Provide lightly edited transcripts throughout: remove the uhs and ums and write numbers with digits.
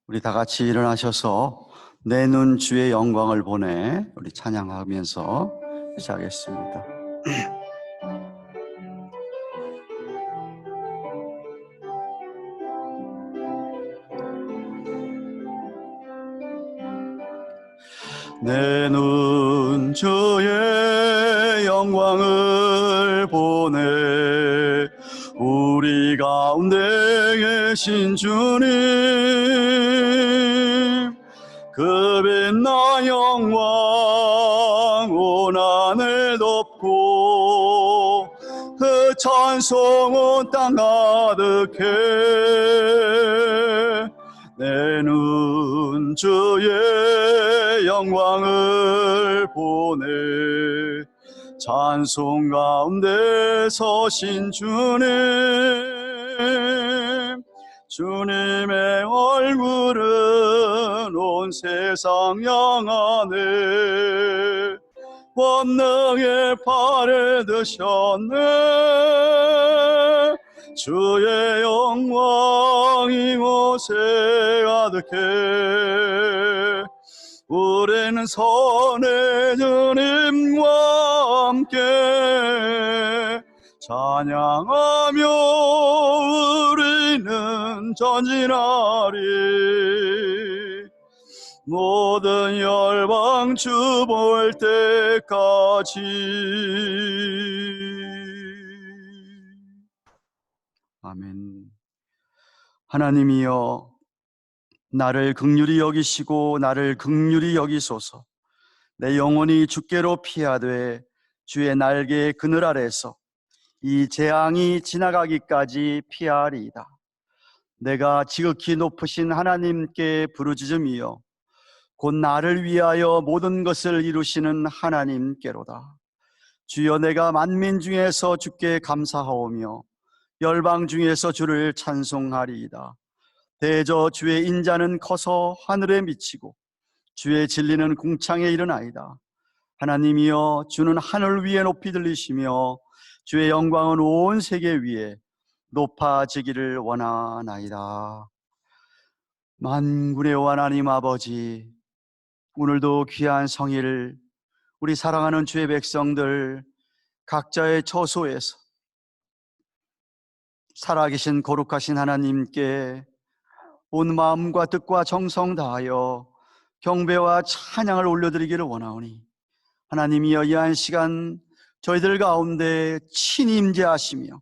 우리 다 같이 일어나셔서 내 눈 주의 영광을 보내 우리 찬양하면서 시작하겠습니다. 내 눈 주의 영광을 보내 우리 가운데 계신 주님 그 빛나 영광 온 하늘 덮고 그 찬송 온 땅 가득해 내 눈 주의 영광을 보내 찬송 가운데 서신 주님의 얼굴은 온 세상 향하네 권능의 팔에 드셨네 주의 영광이 이곳에 가득해 우리는 선의 주님과 함께 찬양하며 우리는 전진하리 모든 열방 주 볼 때까지. 아멘. 하나님이여 나를 긍휼히 여기시고 나를 긍휼히 여기소서. 내 영혼이 주께로 피하되 주의 날개 그늘 아래서 이 재앙이 지나가기까지 피하리이다. 내가 지극히 높으신 하나님께 부르짖음이여 곧 나를 위하여 모든 것을 이루시는 하나님께로다. 주여 내가 만민 중에서 주께 감사하오며 열방 중에서 주를 찬송하리이다. 대저 주의 인자는 커서 하늘에 미치고 주의 진리는 궁창에 이르나이다. 하나님이여 주는 하늘 위에 높이 들리시며 주의 영광은 온 세계 위에 높아지기를 원하나이다. 만군의 하나님 아버지, 오늘도 귀한 성일 우리 사랑하는 주의 백성들 각자의 처소에서 살아계신 거룩하신 하나님께 온 마음과 뜻과 정성 다하여 경배와 찬양을 올려드리기를 원하오니 하나님이여 이 한 시간 저희들 가운데 친히 임재하시며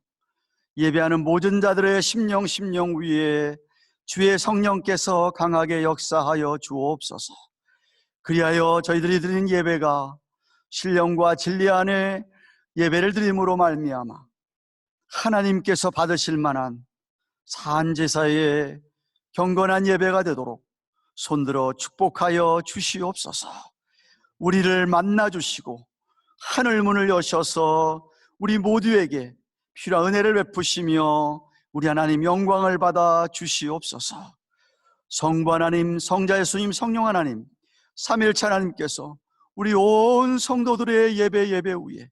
예배하는 모든 자들의 심령 위에 주의 성령께서 강하게 역사하여 주옵소서. 그리하여 저희들이 드린 예배가 신령과 진리 안에 예배를 드림으로 말미암아 하나님께서 받으실 만한 산제사의 경건한 예배가 되도록 손들어 축복하여 주시옵소서. 우리를 만나 주시고 하늘문을 여셔서 우리 모두에게 필요한 은혜를 베푸시며 우리 하나님 영광을 받아 주시옵소서. 성부 하나님, 성자 예수님, 성령 하나님, 삼일체 하나님께서 우리 온 성도들의 예배 위에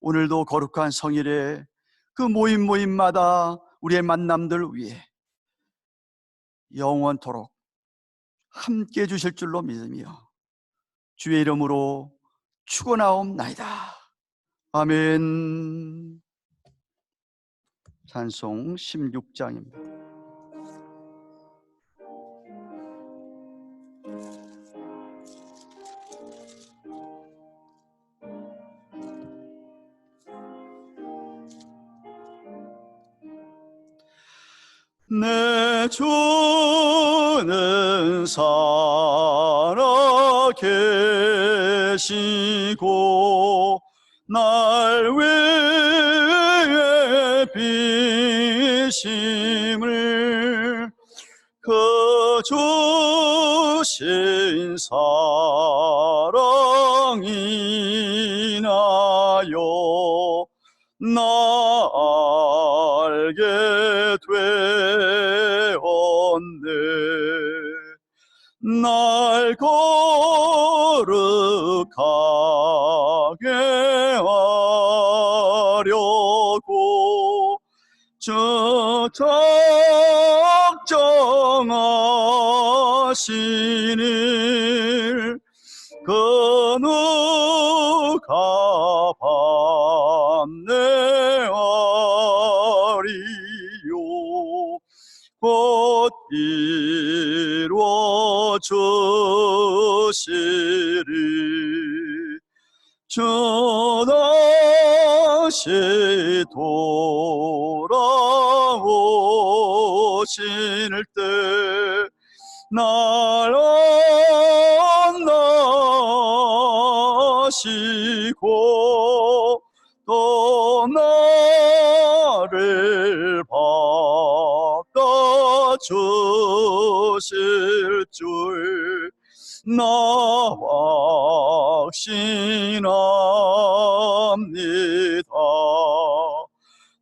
오늘도 거룩한 성일에 그 모임마다 우리의 만남들 위에 영원토록 함께 해 주실 줄로 믿으며 주의 이름으로 축원하옵나이다. 아멘. 찬송 16장입니다. 내 주는 살아 계시고 날 위해 비심을 그 주신 사랑이 나여 나 알게 되었네. 날 거룩하게 하려고 주 적정하신 일 그 누가 받네하리요. 곧 이루어 주시리. 주 다시 돌아오실 때 날 만나시고 또 나를 바꿔주실 줄 나 확신합니다.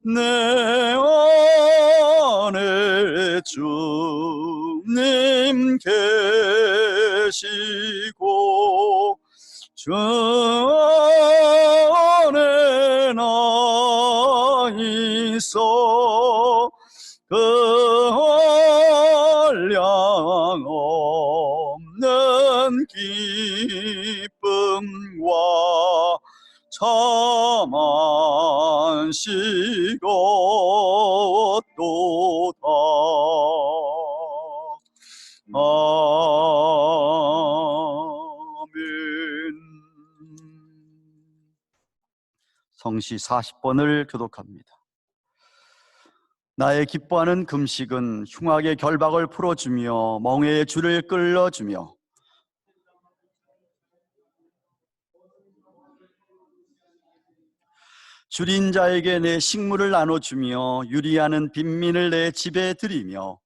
내 안에 주님 계시고 주 안에 나 있어 그 한량 없는 기쁨과 참 안식고 또다. 아멘. 성시 40번을 교독합니다. 나의 기뻐하는 금식은 흉악의 결박을 풀어주며 멍에의 줄을 끌어주며 줄인 자에게 내 식물을 나눠주며 유리하는 빈민을 내 집에 들이며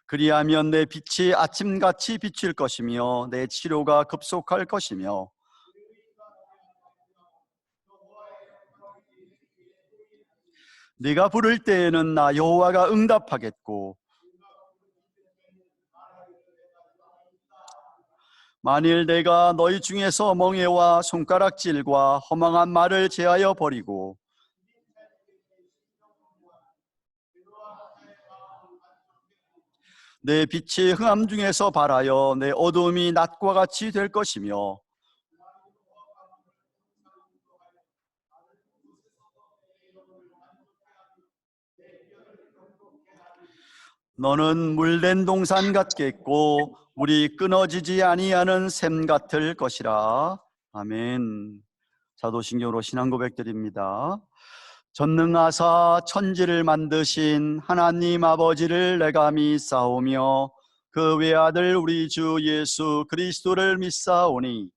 그리하면 내 빛이 아침같이 비칠 것이며 내 치료가 급속할 것이며 네가 부를 때에는 나 여호와가 응답하겠고 만일 내가 너희 중에서 멍에와 손가락질과 허망한 말을 제하여 버리고 내 빛이 흑암 중에서 발하여 내 어두움이 낮과 같이 될 것이며 너는 물된 동산 같겠고 물이 끊어지지 아니하는 샘 같을 것이라. 아멘. 자도신경으로 신앙 고백드립니다. 전능하사 천지를 만드신 하나님 아버지를 내가 믿사오며 그 외아들 우리 주 예수 그리스도를 믿사오니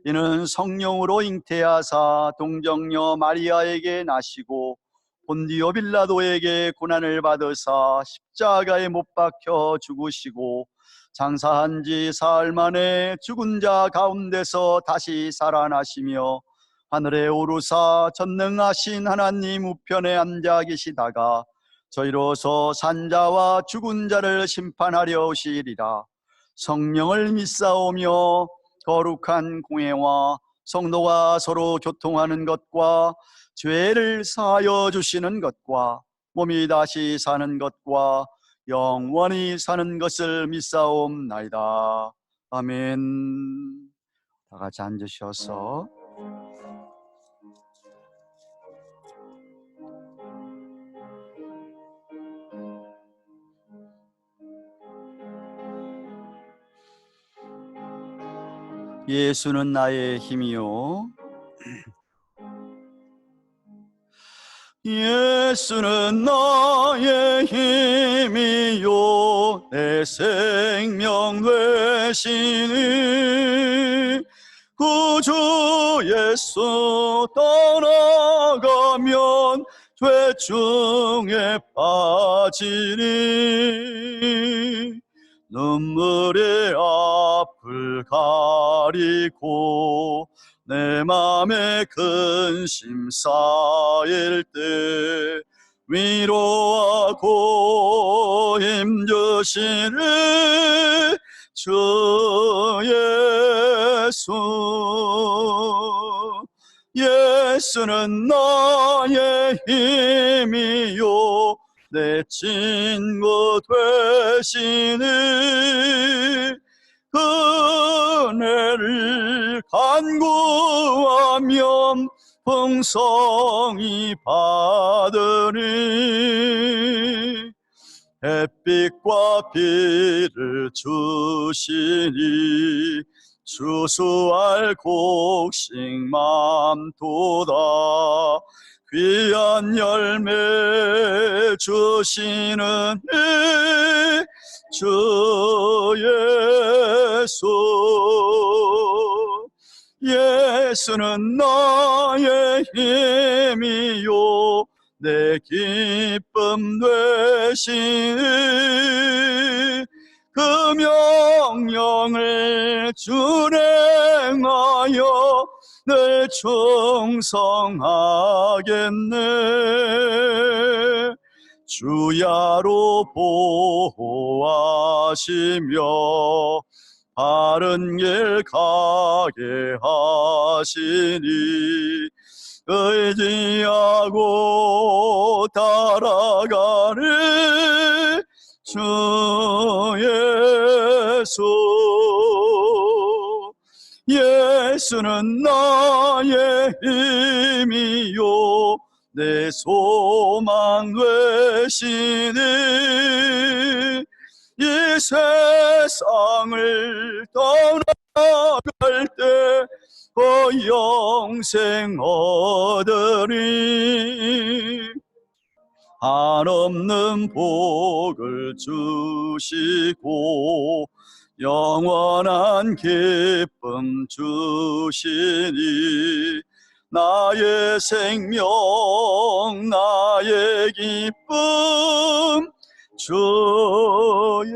이는 성령으로 잉태하사 동정녀 마리아에게 나시고 본디오 빌라도에게 고난을 받으사 십자가에 못 박혀 죽으시고 장사한 지 사흘 만에 죽은 자 가운데서 다시 살아나시며 하늘에 오르사 전능하신 하나님 우편에 앉아 계시다가 저희로서 산자와 죽은 자를 심판하려 오시리라. 성령을 믿사오며 거룩한 공회와 성도가 서로 교통하는 것과 죄를 사하여 주시는 것과 몸이 다시 사는 것과 영원히 사는 것을 믿사옵나이다. 아멘. 다 같이 앉으셔서 예수는 나의 힘이요 예수는 나의 힘이요 내 생명 되시니 구주 예수 떠나가면 죄 중에 빠지니 눈물의 앞을 가리고 내 맘에 근심 쌓일 때 위로하고 힘주시는 주 예수 예수는 나의 힘이요 내 친구 되시니 은혜를 간구하면 풍성히 받으니 햇빛과 비를 주시니 추수할 곡식만 도다 귀한 열매 주시는 주 예수는 나의 힘이요 내 기쁨 되시니 그 명령을 준행하여 늘 충성하겠네. 주야로 보호하시며 바른 길 가게 하시니 의지하고 따라가리 주 예수는 나의 힘이요 내 소망 되시니 이 세상을 떠나갈 때 영생 얻으리 한없는 복을 주시고 영원한 기쁨 주시니 나의 생명 나의 기쁨 주의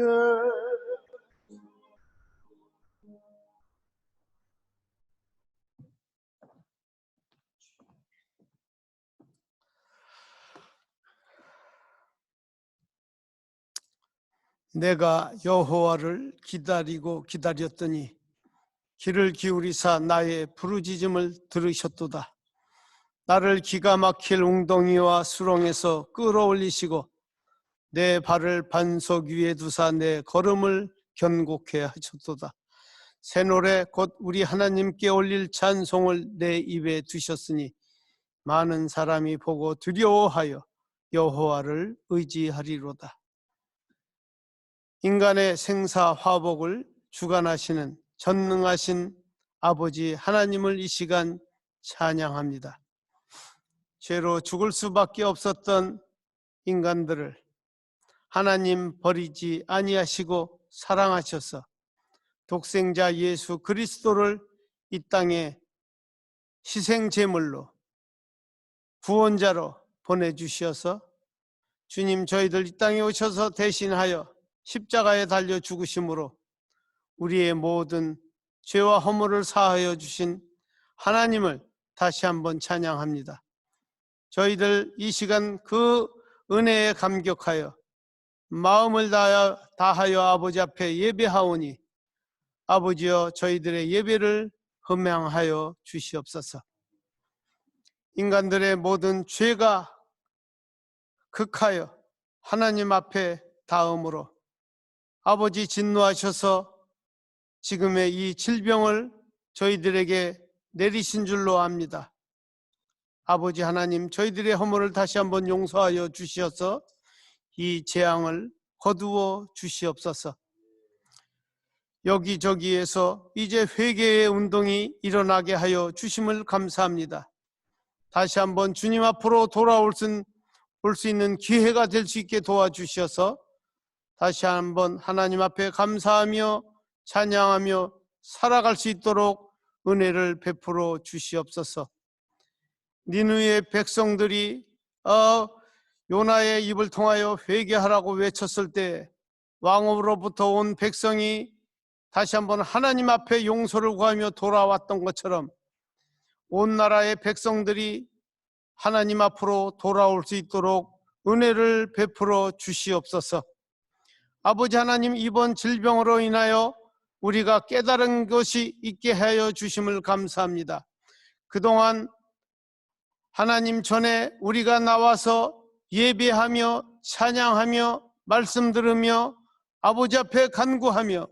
내가 여호와를 기다리고 기다렸더니 귀를 기울이사 나의 부르짖음을 들으셨도다. 나를 기가 막힐 웅덩이와 수렁에서 끌어올리시고 내 발을 반석 위에 두사 내 걸음을 견고케 하셨도다. 새 노래 곧 우리 하나님께 올릴 찬송을 내 입에 두셨으니 많은 사람이 보고 두려워하여 여호와를 의지하리로다. 인간의 생사화복을 주관하시는 전능하신 아버지 하나님을 이 시간 찬양합니다. 죄로 죽을 수밖에 없었던 인간들을 하나님 버리지 아니하시고 사랑하셔서 독생자 예수 그리스도를 이 땅에 희생제물로 구원자로 보내주셔서 주님 저희들 이 땅에 오셔서 대신하여 십자가에 달려 죽으심으로 우리의 모든 죄와 허물을 사하여 주신 하나님을 다시 한번 찬양합니다. 저희들 이 시간 그 은혜에 감격하여 마음을 다하여 아버지 앞에 예배하오니 아버지여 저희들의 예배를 흠양하여 주시옵소서. 인간들의 모든 죄가 극하여 하나님 앞에 닿음으로 아버지 진노하셔서 지금의 이 질병을 저희들에게 내리신 줄로 압니다. 아버지 하나님 저희들의 허물을 다시 한번 용서하여 주시어서 이 재앙을 거두어 주시옵소서. 여기저기에서 이제 회개의 운동이 일어나게 하여 주심을 감사합니다. 다시 한번 주님 앞으로 돌아올 수 있는 기회가 될 수 있게 도와주셔서 다시 한번 하나님 앞에 감사하며 찬양하며 살아갈 수 있도록 은혜를 베풀어 주시옵소서. 니느웨의 백성들이 요나의 입을 통하여 회개하라고 외쳤을 때 왕으로부터 온 백성이 다시 한번 하나님 앞에 용서를 구하며 돌아왔던 것처럼 온 나라의 백성들이 하나님 앞으로 돌아올 수 있도록 은혜를 베풀어 주시옵소서. 아버지 하나님 이번 질병으로 인하여 우리가 깨달은 것이 있게 하여 주심을 감사합니다. 그동안 하나님 전에 우리가 나와서 예배하며 찬양하며 말씀 들으며 아버지 앞에 간구하며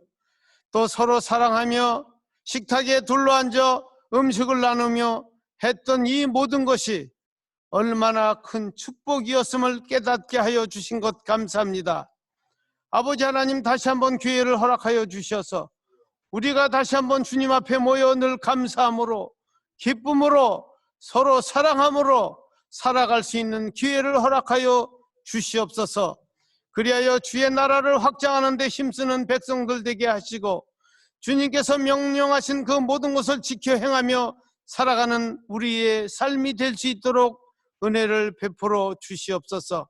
또 서로 사랑하며 식탁에 둘러앉아 음식을 나누며 했던 이 모든 것이 얼마나 큰 축복이었음을 깨닫게 하여 주신 것 감사합니다. 아버지 하나님, 다시 한번 기회를 허락하여 주셔서 우리가 다시 한번 주님 앞에 모여 늘 감사함으로 기쁨으로 서로 사랑함으로 살아갈 수 있는 기회를 허락하여 주시옵소서. 그리하여 주의 나라를 확장하는 데 힘쓰는 백성들 되게 하시고 주님께서 명령하신 그 모든 것을 지켜 행하며 살아가는 우리의 삶이 될 수 있도록 은혜를 베풀어 주시옵소서.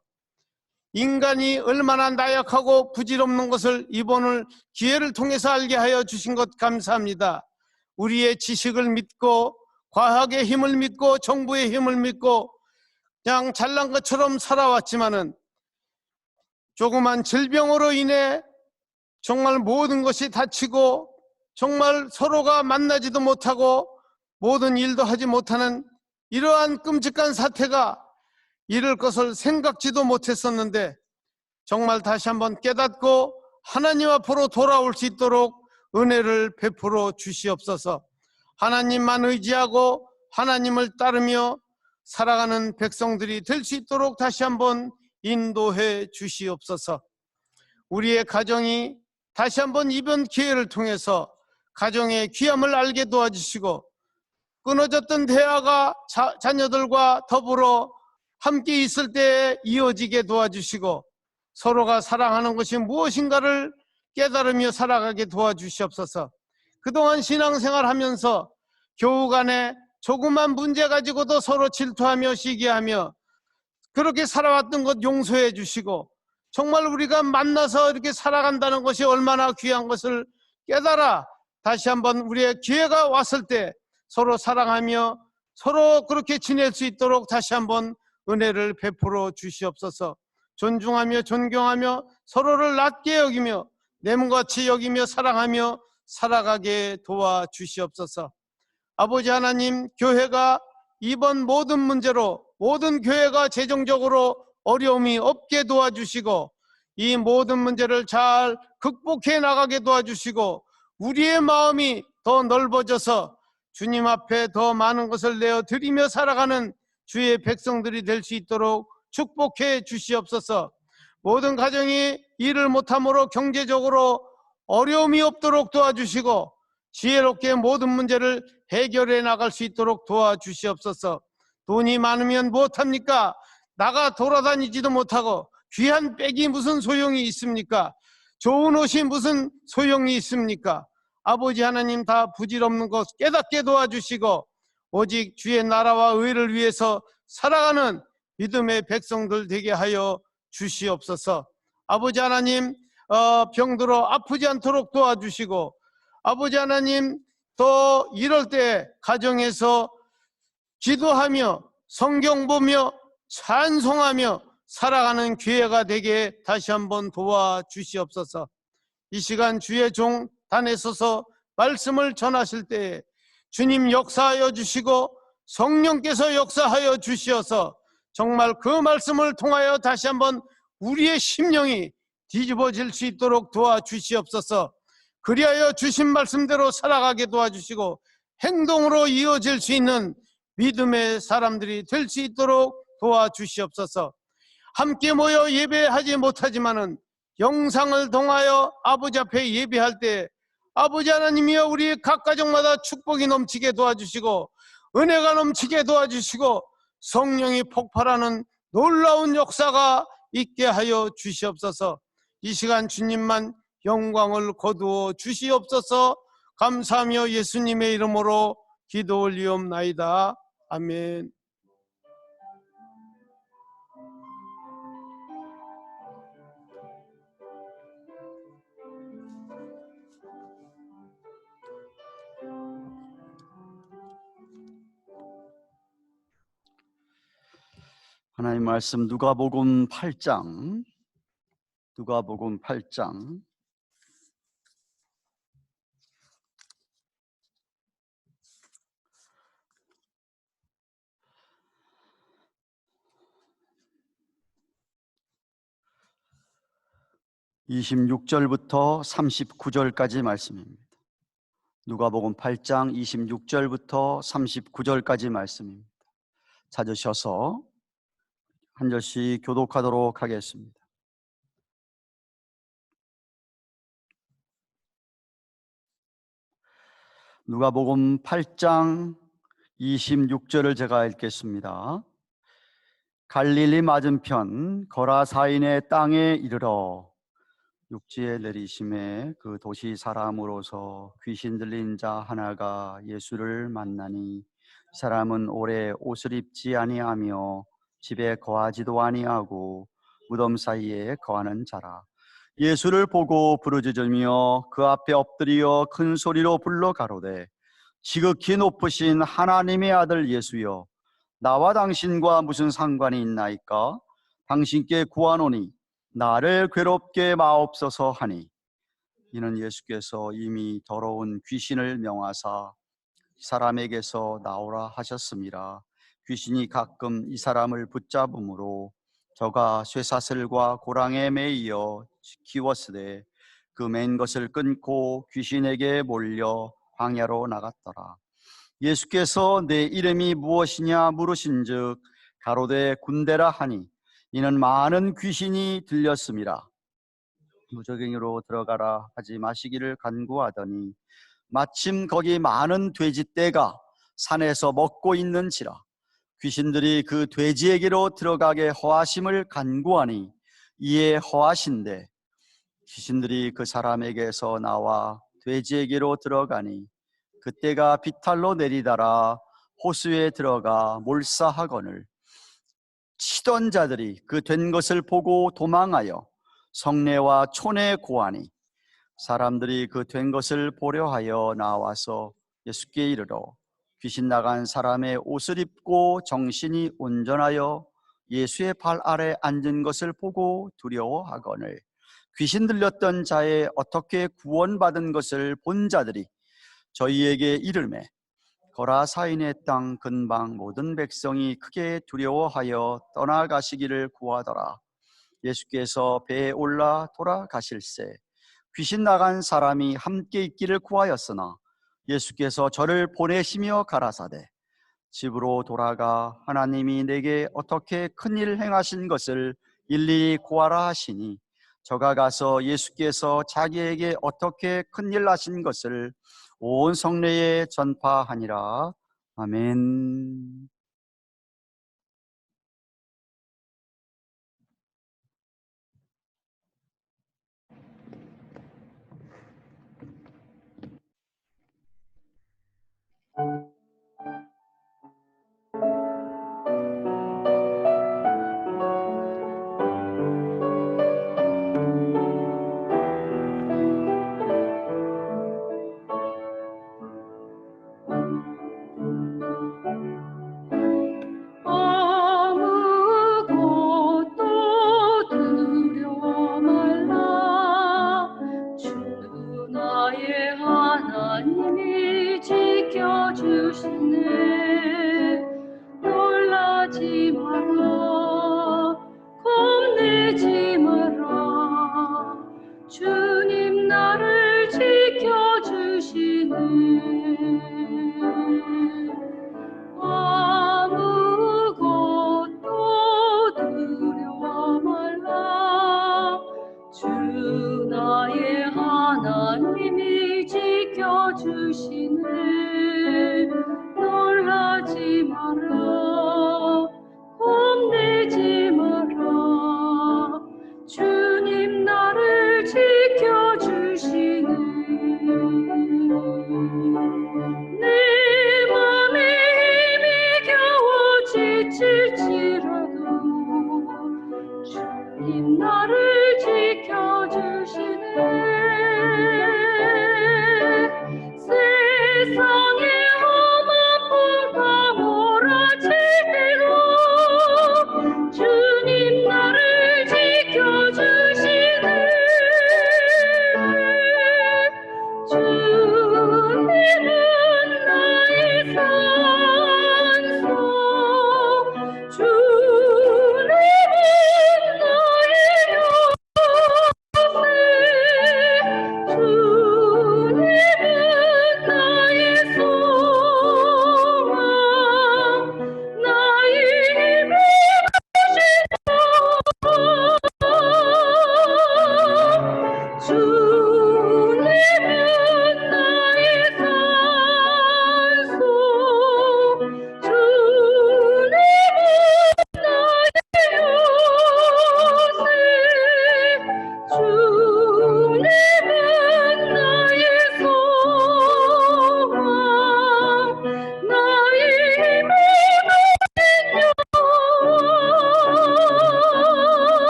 인간이 얼마나 나약하고 부질없는 것을 이번 기회를 통해서 알게 하여 주신 것 감사합니다. 우리의 지식을 믿고 과학의 힘을 믿고 정부의 힘을 믿고 그냥 잘난 것처럼 살아왔지만은 조그만 질병으로 인해 정말 모든 것이 다치고 정말 서로가 만나지도 못하고 모든 일도 하지 못하는 이러한 끔찍한 사태가 이럴 것을 생각지도 못했었는데 정말 다시 한번 깨닫고 하나님 앞으로 돌아올 수 있도록 은혜를 베풀어 주시옵소서. 하나님만 의지하고 하나님을 따르며 살아가는 백성들이 될 수 있도록 다시 한번 인도해 주시옵소서. 우리의 가정이 다시 한번 이번 기회를 통해서 가정의 귀함을 알게 도와주시고 끊어졌던 대화가 자녀들과 더불어 함께 있을 때 이어지게 도와주시고 서로가 사랑하는 것이 무엇인가를 깨달으며 살아가게 도와주시옵소서. 그동안 신앙생활하면서 교우 간에 조그만 문제 가지고도 서로 질투하며 시기하며 그렇게 살아왔던 것 용서해 주시고 정말 우리가 만나서 이렇게 살아간다는 것이 얼마나 귀한 것을 깨달아 다시 한번 우리의 기회가 왔을 때 서로 사랑하며 서로 그렇게 지낼 수 있도록 다시 한번 은혜를 베풀어 주시옵소서. 존중하며 존경하며 서로를 낮게 여기며 내 몸같이 여기며 사랑하며 살아가게 도와주시옵소서. 아버지 하나님, 교회가 이번 모든 문제로 모든 교회가 재정적으로 어려움이 없게 도와주시고 이 모든 문제를 잘 극복해 나가게 도와주시고 우리의 마음이 더 넓어져서 주님 앞에 더 많은 것을 내어 드리며 살아가는 주의 백성들이 될 수 있도록 축복해 주시옵소서. 모든 가정이 일을 못함으로 경제적으로 어려움이 없도록 도와주시고 지혜롭게 모든 문제를 해결해 나갈 수 있도록 도와주시옵소서. 돈이 많으면 무엇합니까? 나가 돌아다니지도 못하고 귀한 백이 무슨 소용이 있습니까? 좋은 옷이 무슨 소용이 있습니까? 아버지 하나님, 다 부질없는 것 깨닫게 도와주시고 오직 주의 나라와 의를 위해서 살아가는 믿음의 백성들 되게 하여 주시옵소서. 아버지 하나님, 병들어 아프지 않도록 도와주시고 아버지 하나님, 또 이럴 때 가정에서 기도하며 성경 보며 찬송하며 살아가는 기회가 되게 다시 한번 도와주시옵소서. 이 시간 주의 종 단에 서서 말씀을 전하실 때에 주님 역사하여 주시고 성령께서 역사하여 주시어서 정말 그 말씀을 통하여 다시 한번 우리의 심령이 뒤집어질 수 있도록 도와주시옵소서. 그리하여 주신 말씀대로 살아가게 도와주시고 행동으로 이어질 수 있는 믿음의 사람들이 될 수 있도록 도와주시옵소서. 함께 모여 예배하지 못하지만은 영상을 통하여 아버지 앞에 예배할 때 아버지 하나님이여 우리 각 가정마다 축복이 넘치게 도와주시고 은혜가 넘치게 도와주시고 성령이 폭발하는 놀라운 역사가 있게 하여 주시옵소서. 이 시간 주님만 영광을 거두어 주시옵소서. 감사하며 예수님의 이름으로 기도 올리옵나이다. 아멘. 하나님 말씀 누가복음 8장 누가복음 8장 26절부터 39절까지 말씀입니다. 누가복음 8장 26절부터 39절까지 말씀입니다. 찾으셔서 한 절씩 교독하도록 하겠습니다. 누가복음 8장 26절을 제가 읽겠습니다. 갈릴리 맞은편 거라사인의 땅에 이르러 육지에 내리심에 그 도시 사람으로서 귀신 들린 자 하나가 예수를 만나니 사람은 오래 옷을 입지 아니하며 집에 거하지도 아니하고 무덤 사이에 거하는 자라. 예수를 보고 부르짖으며 그 앞에 엎드려 큰 소리로 불러 가로되 지극히 높으신 하나님의 아들 예수여, 나와 당신과 무슨 상관이 있나이까? 당신께 구하노니 나를 괴롭게 마옵소서 하니, 이는 예수께서 이미 더러운 귀신을 명하사 사람에게서 나오라 하셨습니다. 귀신이 가끔 이 사람을 붙잡음으로 저가 쇠사슬과 고랑에 매이어 키웠으되 그 맨 것을 끊고 귀신에게 몰려 광야로 나갔더라. 예수께서 내 이름이 무엇이냐 물으신즉 가로되 군대라 하니, 이는 많은 귀신이 들렸음이라. 무적행으로 들어가라 하지 마시기를 간구하더니 마침 거기 많은 돼지떼가 산에서 먹고 있는지라. 귀신들이 그 돼지에게로 들어가게 허하심을 간구하니 이에 허하신대 귀신들이 그 사람에게서 나와 돼지에게로 들어가니 그때가 비탈로 내리다라 호수에 들어가 몰사하거늘 치던 자들이 그 된 것을 보고 도망하여 성내와 촌에 고하니 사람들이 그 된 것을 보려 하여 나와서 예수께 이르러 귀신 나간 사람의 옷을 입고 정신이 온전하여 예수의 발 아래 앉은 것을 보고 두려워하거늘 귀신 들렸던 자의 어떻게 구원받은 것을 본 자들이 저희에게 이르매 거라사인의 땅 근방 모든 백성이 크게 두려워하여 떠나가시기를 구하더라. 예수께서 배에 올라 돌아가실새 귀신 나간 사람이 함께 있기를 구하였으나 예수께서 저를 보내시며 가라사대 집으로 돌아가 하나님이 내게 어떻게 큰일 행하신 것을 일일이 고하라 하시니 저가 가서 예수께서 자기에게 어떻게 큰일 하신 것을 온 성내에 전파하니라. 아멘.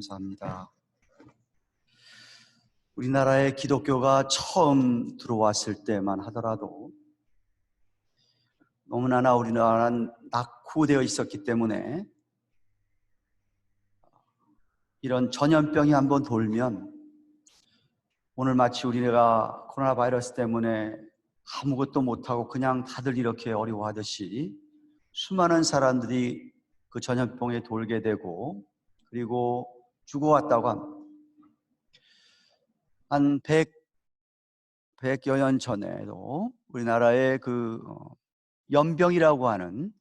감사합니다. 우리나라에 기독교가 처음 들어왔을 때만 하더라도 너무나 우리나라는 낙후되어 있었기 때문에 이런 전염병이 한번 돌면 오늘 마치 우리가 코로나 바이러스 때문에 아무것도 못하고 그냥 다들 이렇게 어려워하듯이 수많은 사람들이 그 전염병에 돌게 되고 그리고 죽어왔다고 합니다. 한 100여 년 전에도 우리나라에 그 연병이라고 하는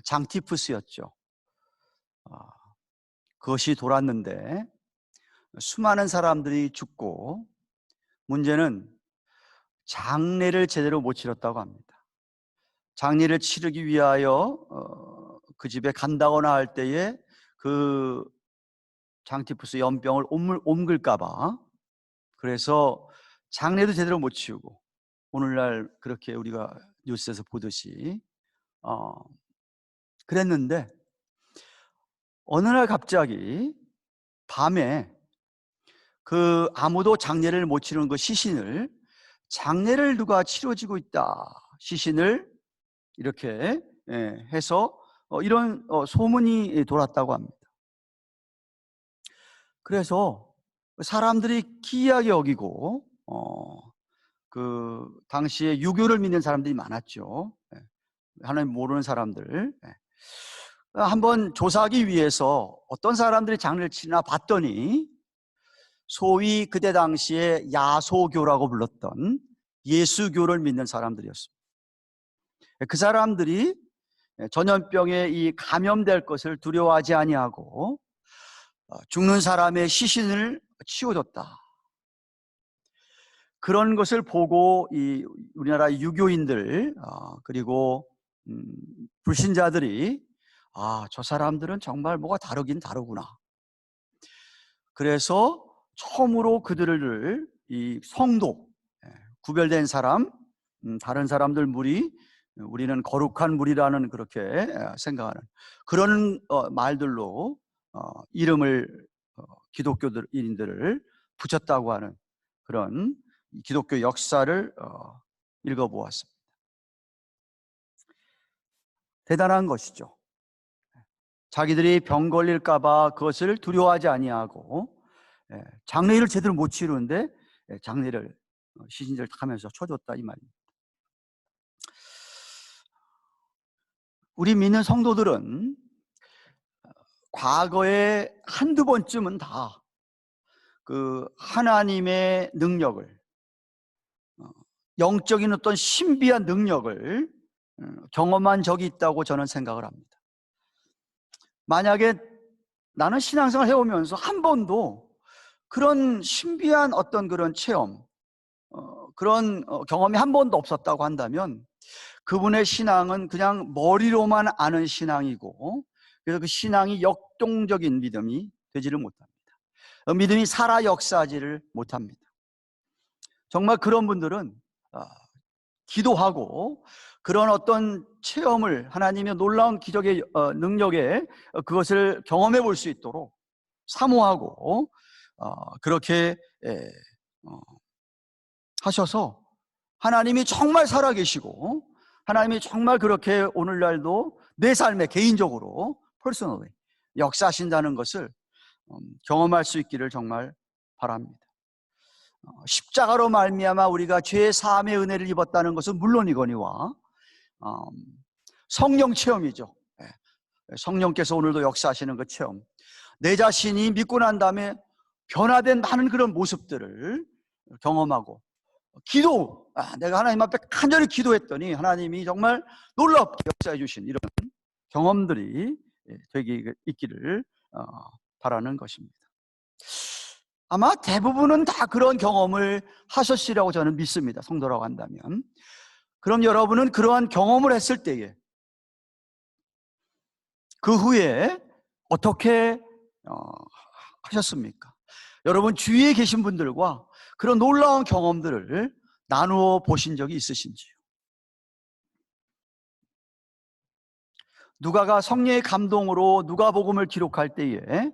장티푸스였죠. 그것이 돌았는데 수많은 사람들이 죽고 문제는 장례를 제대로 못 치렀다고 합니다. 장례를 치르기 위하여 그 집에 간다거나 할 때에 그 장티푸스 연병을 옮길까 봐 그래서 장례도 제대로 못 치우고 오늘날 그렇게 우리가 뉴스에서 보듯이 그랬는데 어느 날 갑자기 밤에 그 아무도 장례를 못 치르는 그 시신을 장례를 누가 치러지고 있다 시신을 이렇게 해서 이런 소문이 돌았다고 합니다. 그래서 사람들이 기이하게 여기고 그 당시에 유교를 믿는 사람들이 많았죠. 하나님 모르는 사람들. 한번 조사하기 위해서 어떤 사람들이 장례를 치나 봤더니 소위 그때 당시에 야소교라고 불렀던 예수교를 믿는 사람들이었습니다. 그 사람들이 전염병에 이 감염될 것을 두려워하지 아니하고 죽는 사람의 시신을 치워줬다. 그런 것을 보고 이 우리나라 유교인들 그리고 불신자들이 저 사람들은 정말 뭐가 다르긴 다르구나. 그래서 처음으로 그들을 이 성도, 구별된 사람, 다른 사람들 무리, 우리는 거룩한 무리라는 그렇게 생각하는 그런 말들로 이름을 기독교인들을 붙였다고 하는 그런 기독교 역사를 읽어보았습니다. 대단한 것이죠. 자기들이 병 걸릴까 봐 그것을 두려워하지 아니하고 장례를 제대로 못 치르는데 장례를 시신들 하면서 쳐줬다 이 말입니다. 우리 믿는 성도들은 과거에 한두 번쯤은 다 그 하나님의 능력을 영적인 어떤 신비한 능력을 경험한 적이 있다고 저는 생각을 합니다. 만약에 나는 신앙생활을 해오면서 한 번도 그런 신비한 어떤 그런 체험, 그런 경험이 한 번도 없었다고 한다면 그분의 신앙은 그냥 머리로만 아는 신앙이고 그래서 그 신앙이 역동적인 믿음이 되지를 못합니다. 믿음이 살아 역사하지를 못합니다. 정말 그런 분들은 기도하고 그런 어떤 체험을 하나님의 놀라운 기적의 능력에 그것을 경험해 볼 수 있도록 사모하고 그렇게 하셔서 하나님이 정말 살아계시고 하나님이 정말 그렇게 오늘날도 내 삶에 개인적으로 퍼스널리 역사하신다는 것을 경험할 수 있기를 정말 바랍니다. 십자가로 말미암아 우리가 죄 사함의 은혜를 입었다는 것은 물론이거니와 성령 체험이죠. 성령께서 오늘도 역사하시는 그 체험, 내 자신이 믿고 난 다음에 변화된 많은 그런 모습들을 경험하고 기도, 내가 하나님 앞에 간절히 기도했더니 하나님이 정말 놀랍게 역사해 주신 이런 경험들이 되게 있기를 바라는 것입니다. 아마 대부분은 다 그런 경험을 하셨으리라고 저는 믿습니다. 성도라고 한다면. 그럼 여러분은 그러한 경험을 했을 때에 그 후에 어떻게 하셨습니까? 여러분 주위에 계신 분들과 그런 놀라운 경험들을 나누어 보신 적이 있으신지요? 누가가 성령의 감동으로 누가복음을 기록할 때에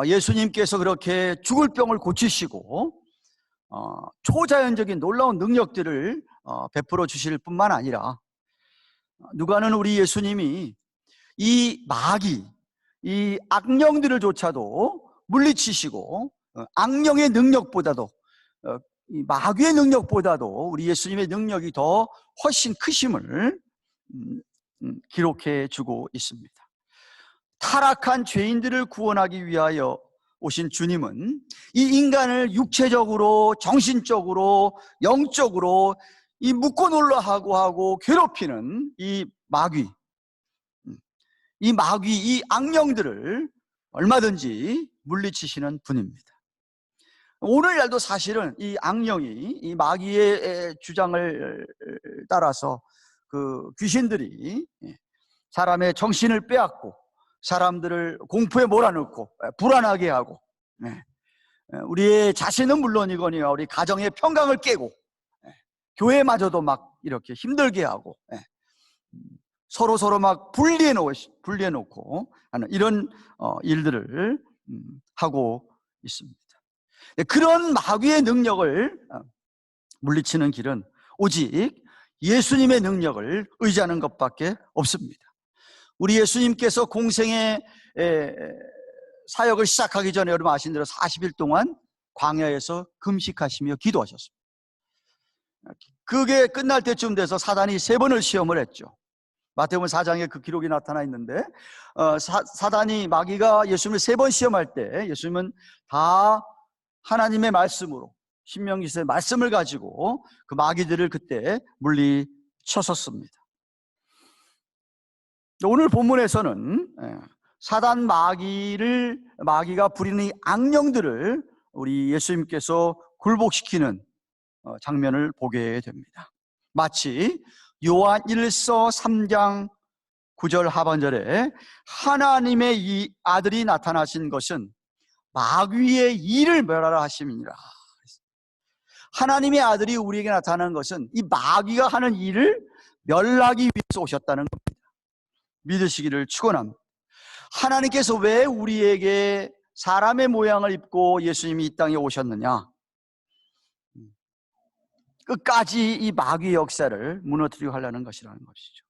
예수님께서 그렇게 죽을 병을 고치시고 초자연적인 놀라운 능력들을 베풀어 주실 뿐만 아니라 누가는 우리 예수님이 이 마귀, 이 악령들을 조차도 물리치시고 악령의 능력보다도 이 마귀의 능력보다도 우리 예수님의 능력이 더 훨씬 크심을 기록해 주고 있습니다. 타락한 죄인들을 구원하기 위하여 오신 주님은 이 인간을 육체적으로, 정신적으로, 영적으로 이 묶고 놀라하고 괴롭히는 이 마귀, 이 악령들을 얼마든지 물리치시는 분입니다. 오늘날도 사실은 이 악령이, 이 마귀의 주장을 따라서 그 귀신들이 사람의 정신을 빼앗고 사람들을 공포에 몰아넣고 불안하게 하고 우리의 자신은 물론이거니와 우리 가정의 평강을 깨고 교회마저도 막 이렇게 힘들게 하고 서로 막 분리해놓고 하는 이런 일들을 하고 있습니다. 그런 마귀의 능력을 물리치는 길은 오직 예수님의 능력을 의지하는 것밖에 없습니다. 우리 예수님께서 공생의 사역을 시작하기 전에 여러분 아시는 대로 40일 동안 광야에서 금식하시며 기도하셨습니다. 그게 끝날 때쯤 돼서 사단이 3번을 시험을 했죠. 마태복음 4장에 그 기록이 나타나 있는데 사단이 마귀가 예수님을 3번 시험할 때 예수님은 다 하나님의 말씀으로 신명기서의 말씀을 가지고 그 마귀들을 그때 물리쳤었습니다. 오늘 본문에서는 사단 마귀가 부리는 이 악령들을 우리 예수님께서 굴복시키는 장면을 보게 됩니다. 마치 요한 1서 3장 9절 하반절에 하나님의 이 아들이 나타나신 것은 마귀의 일을 멸하라 하심이니라. 하나님의 아들이 우리에게 나타나는 것은 이 마귀가 하는 일을 멸하기 위해서 오셨다는 겁니다. 믿으시기를 축원합니다. 하나님께서 왜 우리에게 사람의 모양을 입고 예수님이 이 땅에 오셨느냐? 끝까지 이 마귀의 역사를 무너뜨리고 하려는 것이라는 것이죠.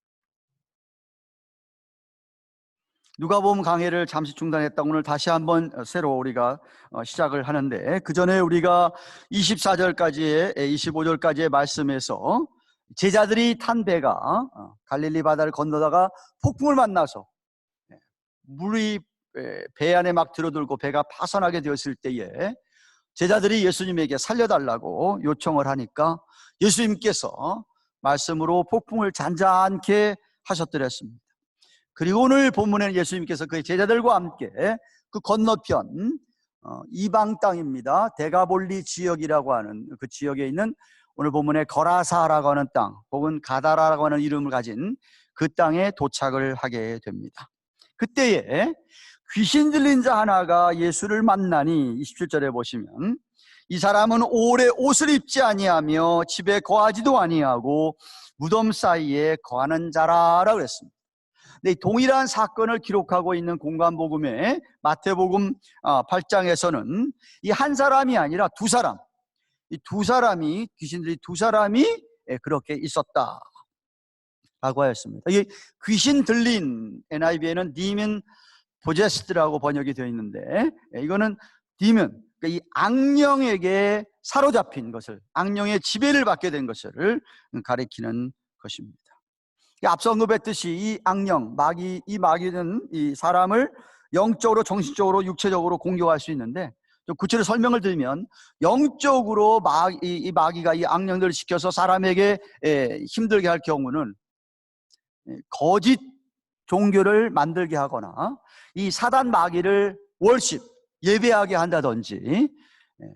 누가복음 강해를 잠시 중단했다 오늘 다시 한번 새로 우리가 시작을 하는데 그 전에 우리가 24절까지의 25절까지의 말씀에서 제자들이 탄 배가 갈릴리 바다를 건너다가 폭풍을 만나서 물이 배 안에 막 들어들고 배가 파손하게 되었을 때에 제자들이 예수님에게 살려달라고 요청을 하니까 예수님께서 말씀으로 폭풍을 잔잔케 하셨더랬습니다. 그리고 오늘 본문에는 예수님께서 그 제자들과 함께 그 건너편 이방 땅입니다. 데가볼리 지역이라고 하는 그 지역에 있는 오늘 본문에 거라사라고 하는 땅 혹은 가다라라고 하는 이름을 가진 그 땅에 도착을 하게 됩니다. 그때에 귀신 들린 자 하나가 예수를 만나니 27절에 보시면 이 사람은 오래 옷을 입지 아니하며 집에 거하지도 아니하고 무덤 사이에 거하는 자라라고 그랬습니다. 이 동일한 사건을 기록하고 있는 공관복음의 마태복음 8장에서는 이 한 사람이 아니라 두 사람, 이 두 사람이 귀신들이 두 사람이 그렇게 있었다 라고 하였습니다. 이 귀신 들린 NIV에는 demon possessed라고 번역이 되어 있는데 이거는 demon, 그러니까 이 악령에게 사로잡힌 것을, 악령의 지배를 받게 된 것을 가리키는 것입니다. 앞서 언급했듯이 이 악령, 이 마귀는 이 사람을 영적으로, 정신적으로, 육체적으로 공격할 수 있는데 좀 구체적으로 설명을 드리면 영적으로 이 마귀가 이 악령들을 시켜서 사람에게 힘들게 할 경우는 거짓 종교를 만들게 하거나 이 사단 마귀를 예배하게 한다든지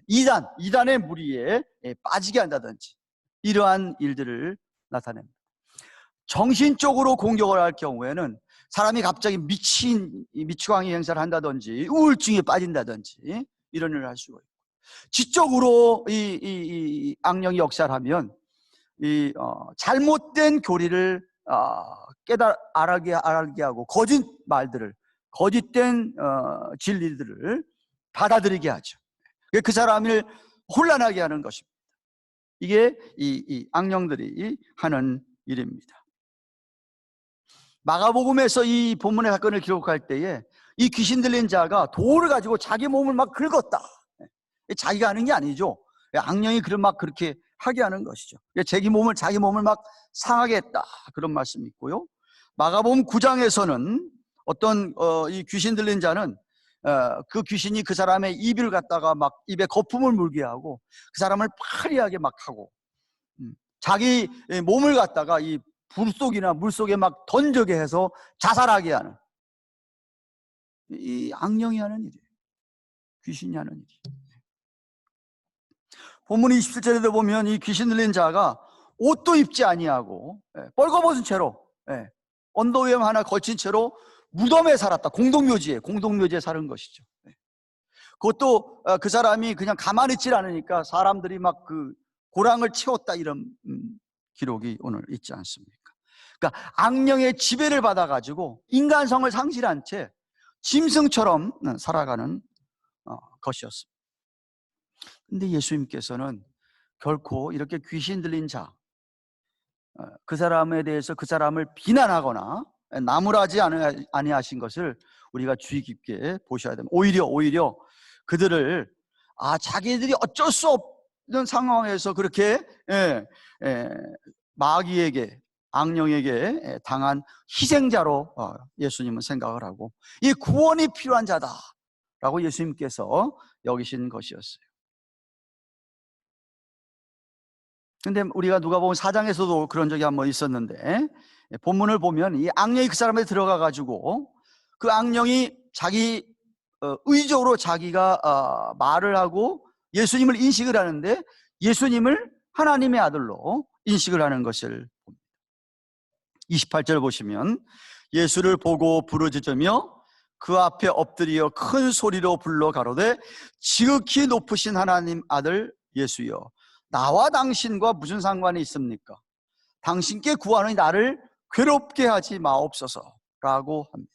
이단의 무리에 빠지게 한다든지 이러한 일들을 나타냅니다. 정신적으로 공격을 할 경우에는 사람이 갑자기 미치광이 행사를 한다든지 우울증에 빠진다든지 이런 일을 할 수가 있고, 지적으로 이 악령이 역사를 하면 잘못된 교리를 알게 하고 거짓 말들을, 거짓된 진리들을 받아들이게 하죠. 그 사람을 혼란하게 하는 것입니다. 이게 이 악령들이 하는 일입니다. 마가복음에서 이 본문의 사건을 기록할 때에 이 귀신 들린 자가 돌을 가지고 자기 몸을 막 긁었다. 자기가 하는 게 아니죠. 악령이 막 그렇게 하게 하는 것이죠. 자기 몸을 막 상하게 했다. 그런 말씀이 있고요. 마가복음 9장에서는 어떤 이 귀신 들린 자는 그 귀신이 그 사람의 입을 갖다가 막 입에 거품을 물게 하고 그 사람을 파리하게 막 하고 자기 몸을 갖다가 이 불 속이나 물 속에 막 던져게 해서 자살하게 하는, 이 악령이 하는 일이에요. 귀신이 하는 일이에요. 본문 27절에도 보면 이 귀신 들린 자가 옷도 입지 아니하고 뻘거벗은 채로 언더웨어 하나 걸친 채로 무덤에 살았다. 공동묘지에 사는 것이죠. 그것도 그 사람이 그냥 가만히 있질 않으니까 사람들이 막 그 고랑을 채웠다, 이런 기록이 오늘 있지 않습니까? 그러니까 악령의 지배를 받아가지고 인간성을 상실한 채 짐승처럼 살아가는 것이었습니다. 근데 예수님께서는 결코 이렇게 귀신 들린 자, 그 사람에 대해서 그 사람을 비난하거나 나무라지 아니하신 것을 우리가 주의 깊게 보셔야 됩니다. 오히려 그들을 자기들이 어쩔 수 없는 상황에서 그렇게 마귀에게, 악령에게 당한 희생자로 예수님은 생각을 하고, 이 구원이 필요한 자다라고 예수님께서 여기신 것이었어요. 근데 우리가 누가복음 4장에서도 그런 적이 한번 있었는데, 본문을 보면 이 악령이 그 사람에 들어가 가지고 그 악령이 자기 의적으로 자기가 말을 하고 예수님을 인식을 하는데, 예수님을 하나님의 아들로 인식을 하는 것을 봅니다. 28절 보시면 예수를 보고 부르짖으며 그 앞에 엎드려 큰 소리로 불러 가로되 지극히 높으신 하나님 아들 예수여, 나와 당신과 무슨 상관이 있습니까? 당신께 구하노니 나를 괴롭게 하지 마옵소서라고 합니다.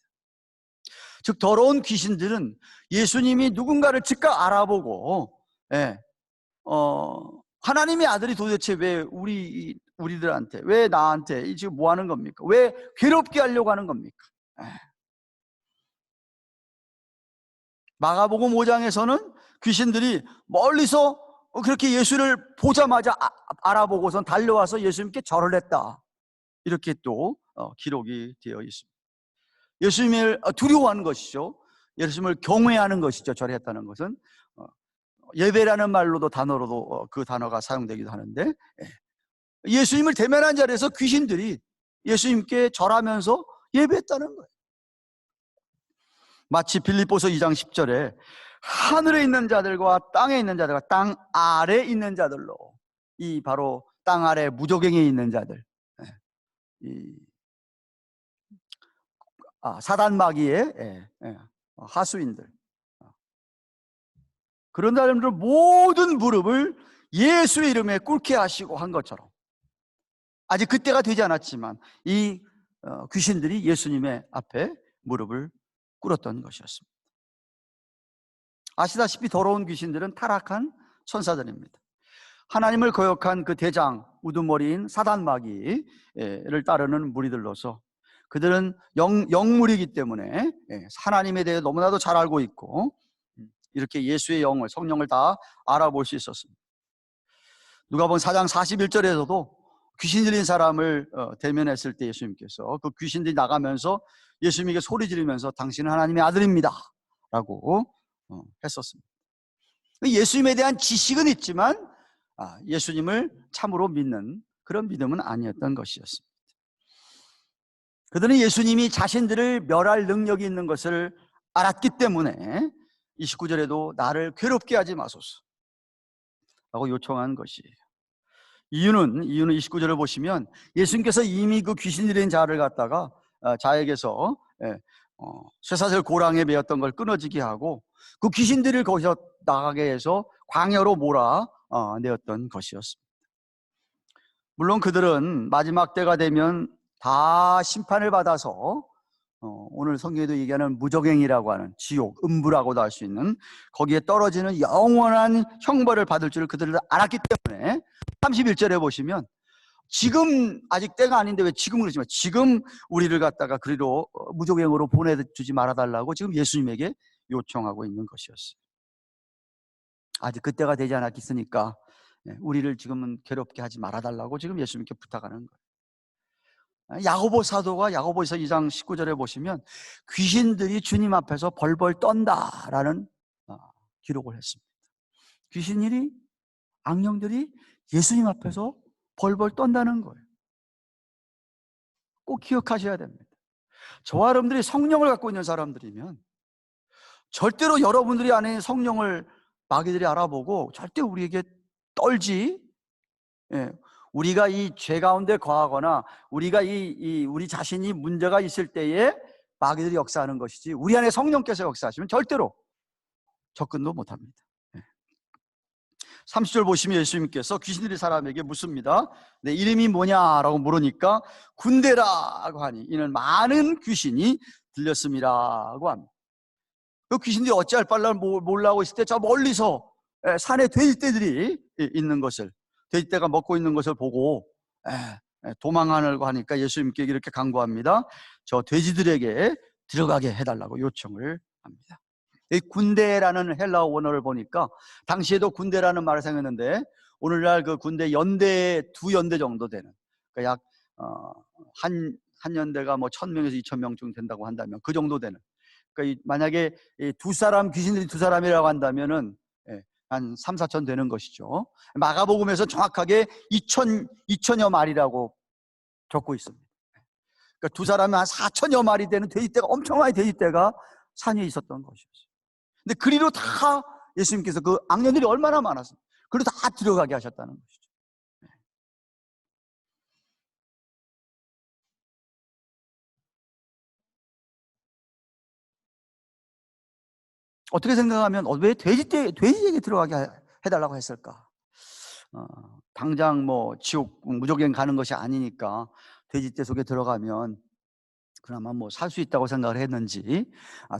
즉 더러운 귀신들은 예수님이 누군가를 즉각 알아보고 하나님의 아들이 도대체 왜 우리들한테, 왜 나한테 지금 뭐 하는 겁니까? 왜 괴롭게 하려고 하는 겁니까? 마가복음 5장에서는 귀신들이 멀리서 그렇게 예수를 보자마자 알아보고선 달려와서 예수님께 절을 했다, 이렇게 또 기록이 되어 있습니다. 예수님을 두려워하는 것이죠. 예수님을 경외하는 것이죠. 절했다는 것은 예배라는 말로도, 단어로도 그 단어가 사용되기도 하는데, 예수님을 대면한 자리에서 귀신들이 예수님께 절하면서 예배했다는 거예요. 마치 빌립보서 2장 10절에 하늘에 있는 자들과 땅에 있는 자들과 땅 아래 있는 자들로, 이 바로 땅 아래 무저갱에 있는 자들, 사단 마귀의 하수인들, 그런 사람들 모든 무릎을 예수의 이름에 꿇게 하시고 한 것처럼, 아직 그때가 되지 않았지만 이 귀신들이 예수님의 앞에 무릎을 꿇었던 것이었습니다. 아시다시피 더러운 귀신들은 타락한 천사들입니다. 하나님을 거역한 그 대장 우두머리인 사단 마귀를 따르는 무리들로서, 그들은 영물이기 때문에 하나님에 대해 너무나도 잘 알고 있고 이렇게 예수의 영을, 성령을 다 알아볼 수 있었습니다. 누가복음 4장 41절에서도 귀신 들린 사람을 대면했을 때 예수님께서 그 귀신들이 나가면서 예수님에게 소리 지르면서 당신은 하나님의 아들입니다 라고 했었습니다. 예수님에 대한 지식은 있지만 예수님을 참으로 믿는 그런 믿음은 아니었던 것이었습니다. 그들은 예수님이 자신들을 멸할 능력이 있는 것을 알았기 때문에 29절에도 나를 괴롭게 하지 마소서 라고 요청한 것이에요. 이유는 29절을 보시면 예수님께서 이미 그 귀신 들린 자를 갖다가 자에게서 쇠사슬 고랑에 매였던 걸 끊어지게 하고 그 귀신들을 거기서 나가게 해서 광야로 몰아내었던 것이었습니다. 물론 그들은 마지막 때가 되면 다 심판을 받아서 오늘 성경에도 얘기하는 무적행이라고 하는 지옥, 음부라고도 할 수 있는 거기에 떨어지는 영원한 형벌을 받을 줄을 그들은 알았기 때문에 31절에 보시면 지금 아직 때가 아닌데 왜 지금 그러지만 지금 우리를 갖다가 그리로 무적행으로 보내주지 말아달라고 지금 예수님에게 요청하고 있는 것이었어요. 아직 그때가 되지 않았겠으니까 우리를 지금은 괴롭게 하지 말아달라고 지금 예수님께 부탁하는 거예요. 야고보 사도가 야고보서 2장 19절에 보시면 귀신들이 주님 앞에서 벌벌 떤다라는 기록을 했습니다. 귀신들이, 악령들이 예수님 앞에서 벌벌 떤다는 거예요. 꼭 기억하셔야 됩니다. 저와 여러분들이 성령을 갖고 있는 사람들이면 절대로 여러분들이 안에 성령을 마귀들이 알아보고 절대 우리에게 떨지, 우리가 이 죄 가운데 거하거나 우리가 우리 자신이 문제가 있을 때에 마귀들이 역사하는 것이지 우리 안에 성령께서 역사하시면 절대로 접근도 못합니다. 30절 보시면 예수님께서 귀신들이 사람에게 묻습니다. 내 이름이 뭐냐라고 물으니까 군대라고 하니 이는 많은 귀신이 들렸음이라고 합니다. 그 귀신들이 어찌할 바를 몰라하고 있을 때 저 멀리서 산에 돼지떼들이 있는 것을, 돼지떼가 먹고 있는 것을 보고 도망하려고 하니까 예수님께 이렇게 강구합니다. 저 돼지들에게 들어가게 해달라고 요청을 합니다. 이 군대라는 헬라어 원어를 보니까 당시에도 군대라는 말을 사용했는데 오늘날 그 군대 연대, 두 연대 정도 되는, 그러니까 약 한 연대가 뭐 1000명에서 2000명쯤 된다고 한다면 그 정도 되는, 그러니까 만약에 귀신들이 두 사람이라고 한다면은 한 3, 4천 되는 것이죠. 마가복음에서 정확하게 2천여 마리라고 적고 있습니다. 그러니까 두 사람이 한 4천여 마리 되는 돼지떼가, 엄청나게 돼지떼가 산에 있었던 것이었어요. 근데 그리로 다 예수님께서 그 악령들이 얼마나 많았습니까? 그리로 다 들어가게 하셨다는 것이죠. 어떻게 생각하면 왜 돼지에게 들어가게 해달라고 했을까? 당장 뭐 지옥 무조건 가는 것이 아니니까 돼지떼 속에 들어가면 그나마 뭐 살 수 있다고 생각을 했는지,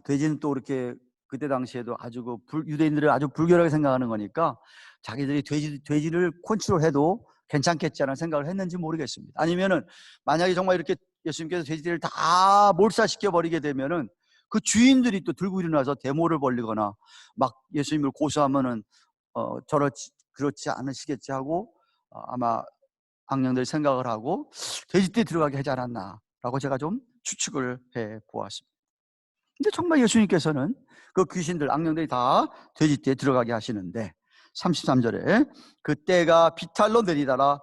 돼지는 또 그렇게 그때 당시에도 아주 유대인들은 아주 불결하게 생각하는 거니까 자기들이 돼지를 컨트롤해도 괜찮겠지라는 생각을 했는지 모르겠습니다. 아니면은 만약에 정말 이렇게 예수님께서 돼지들을 다 몰살시켜 버리게 되면은 그 주인들이 또 들고 일어나서 데모를 벌리거나 막 예수님을 고소하면은 그렇지 않으시겠지 하고 아마 악령들이 생각을 하고 돼지떼 들어가게 하지 않았나라고 제가 좀 추측을 해 보았습니다. 근데 정말 예수님께서는 그 귀신들, 악령들이 다 돼지떼에 들어가게 하시는데 33절에 그때가 비탈로 내리다가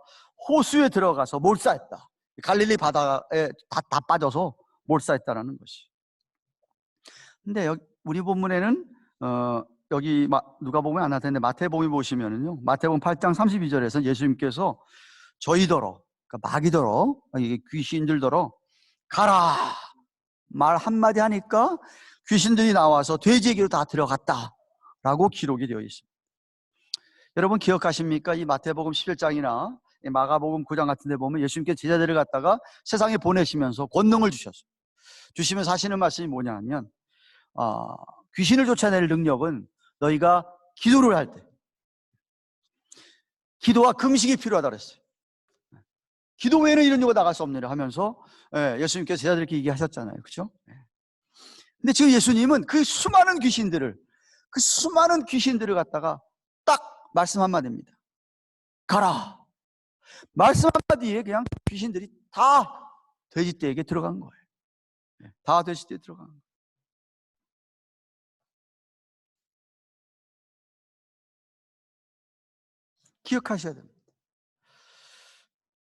호수에 들어가서 몰사했다. 갈릴리 바다에 다 빠져서 몰사했다라는 것이. 근데 우리 본문에는 여기 누가복음에 안 나타났는데 마태복음에 보시면은요, 마태복음 8장 32절에서 예수님께서 저희더러, 그러니까 마귀더러, 귀신들더러 가라 말 한마디 하니까 귀신들이 나와서 돼지에게로 다 들어갔다라고 기록이 되어 있습니다. 여러분 기억하십니까? 이 마태복음 11장이나 마가복음 9장 같은 데 보면 예수님께 제자들을 갖다가 세상에 보내시면서 권능을 주시면서 하시는 말씀이 뭐냐 하면 귀신을 쫓아낼 능력은 너희가 기도를 할 때, 기도와 금식이 필요하다 그랬어요. 기도 외에는 이런 요가 나갈 수 없느냐 하면서 예수님께서 제자들에게 얘기하셨잖아요. 그렇죠? 근데 지금 예수님은 그 수많은 귀신들을 갖다가 딱 말씀 한마디입니다. 가라. 말씀 한마디에 그냥 귀신들이 다 돼지떼에게 들어간 거예요. 다 돼지떼에 들어간 거예요. 기억하셔야 됩니다.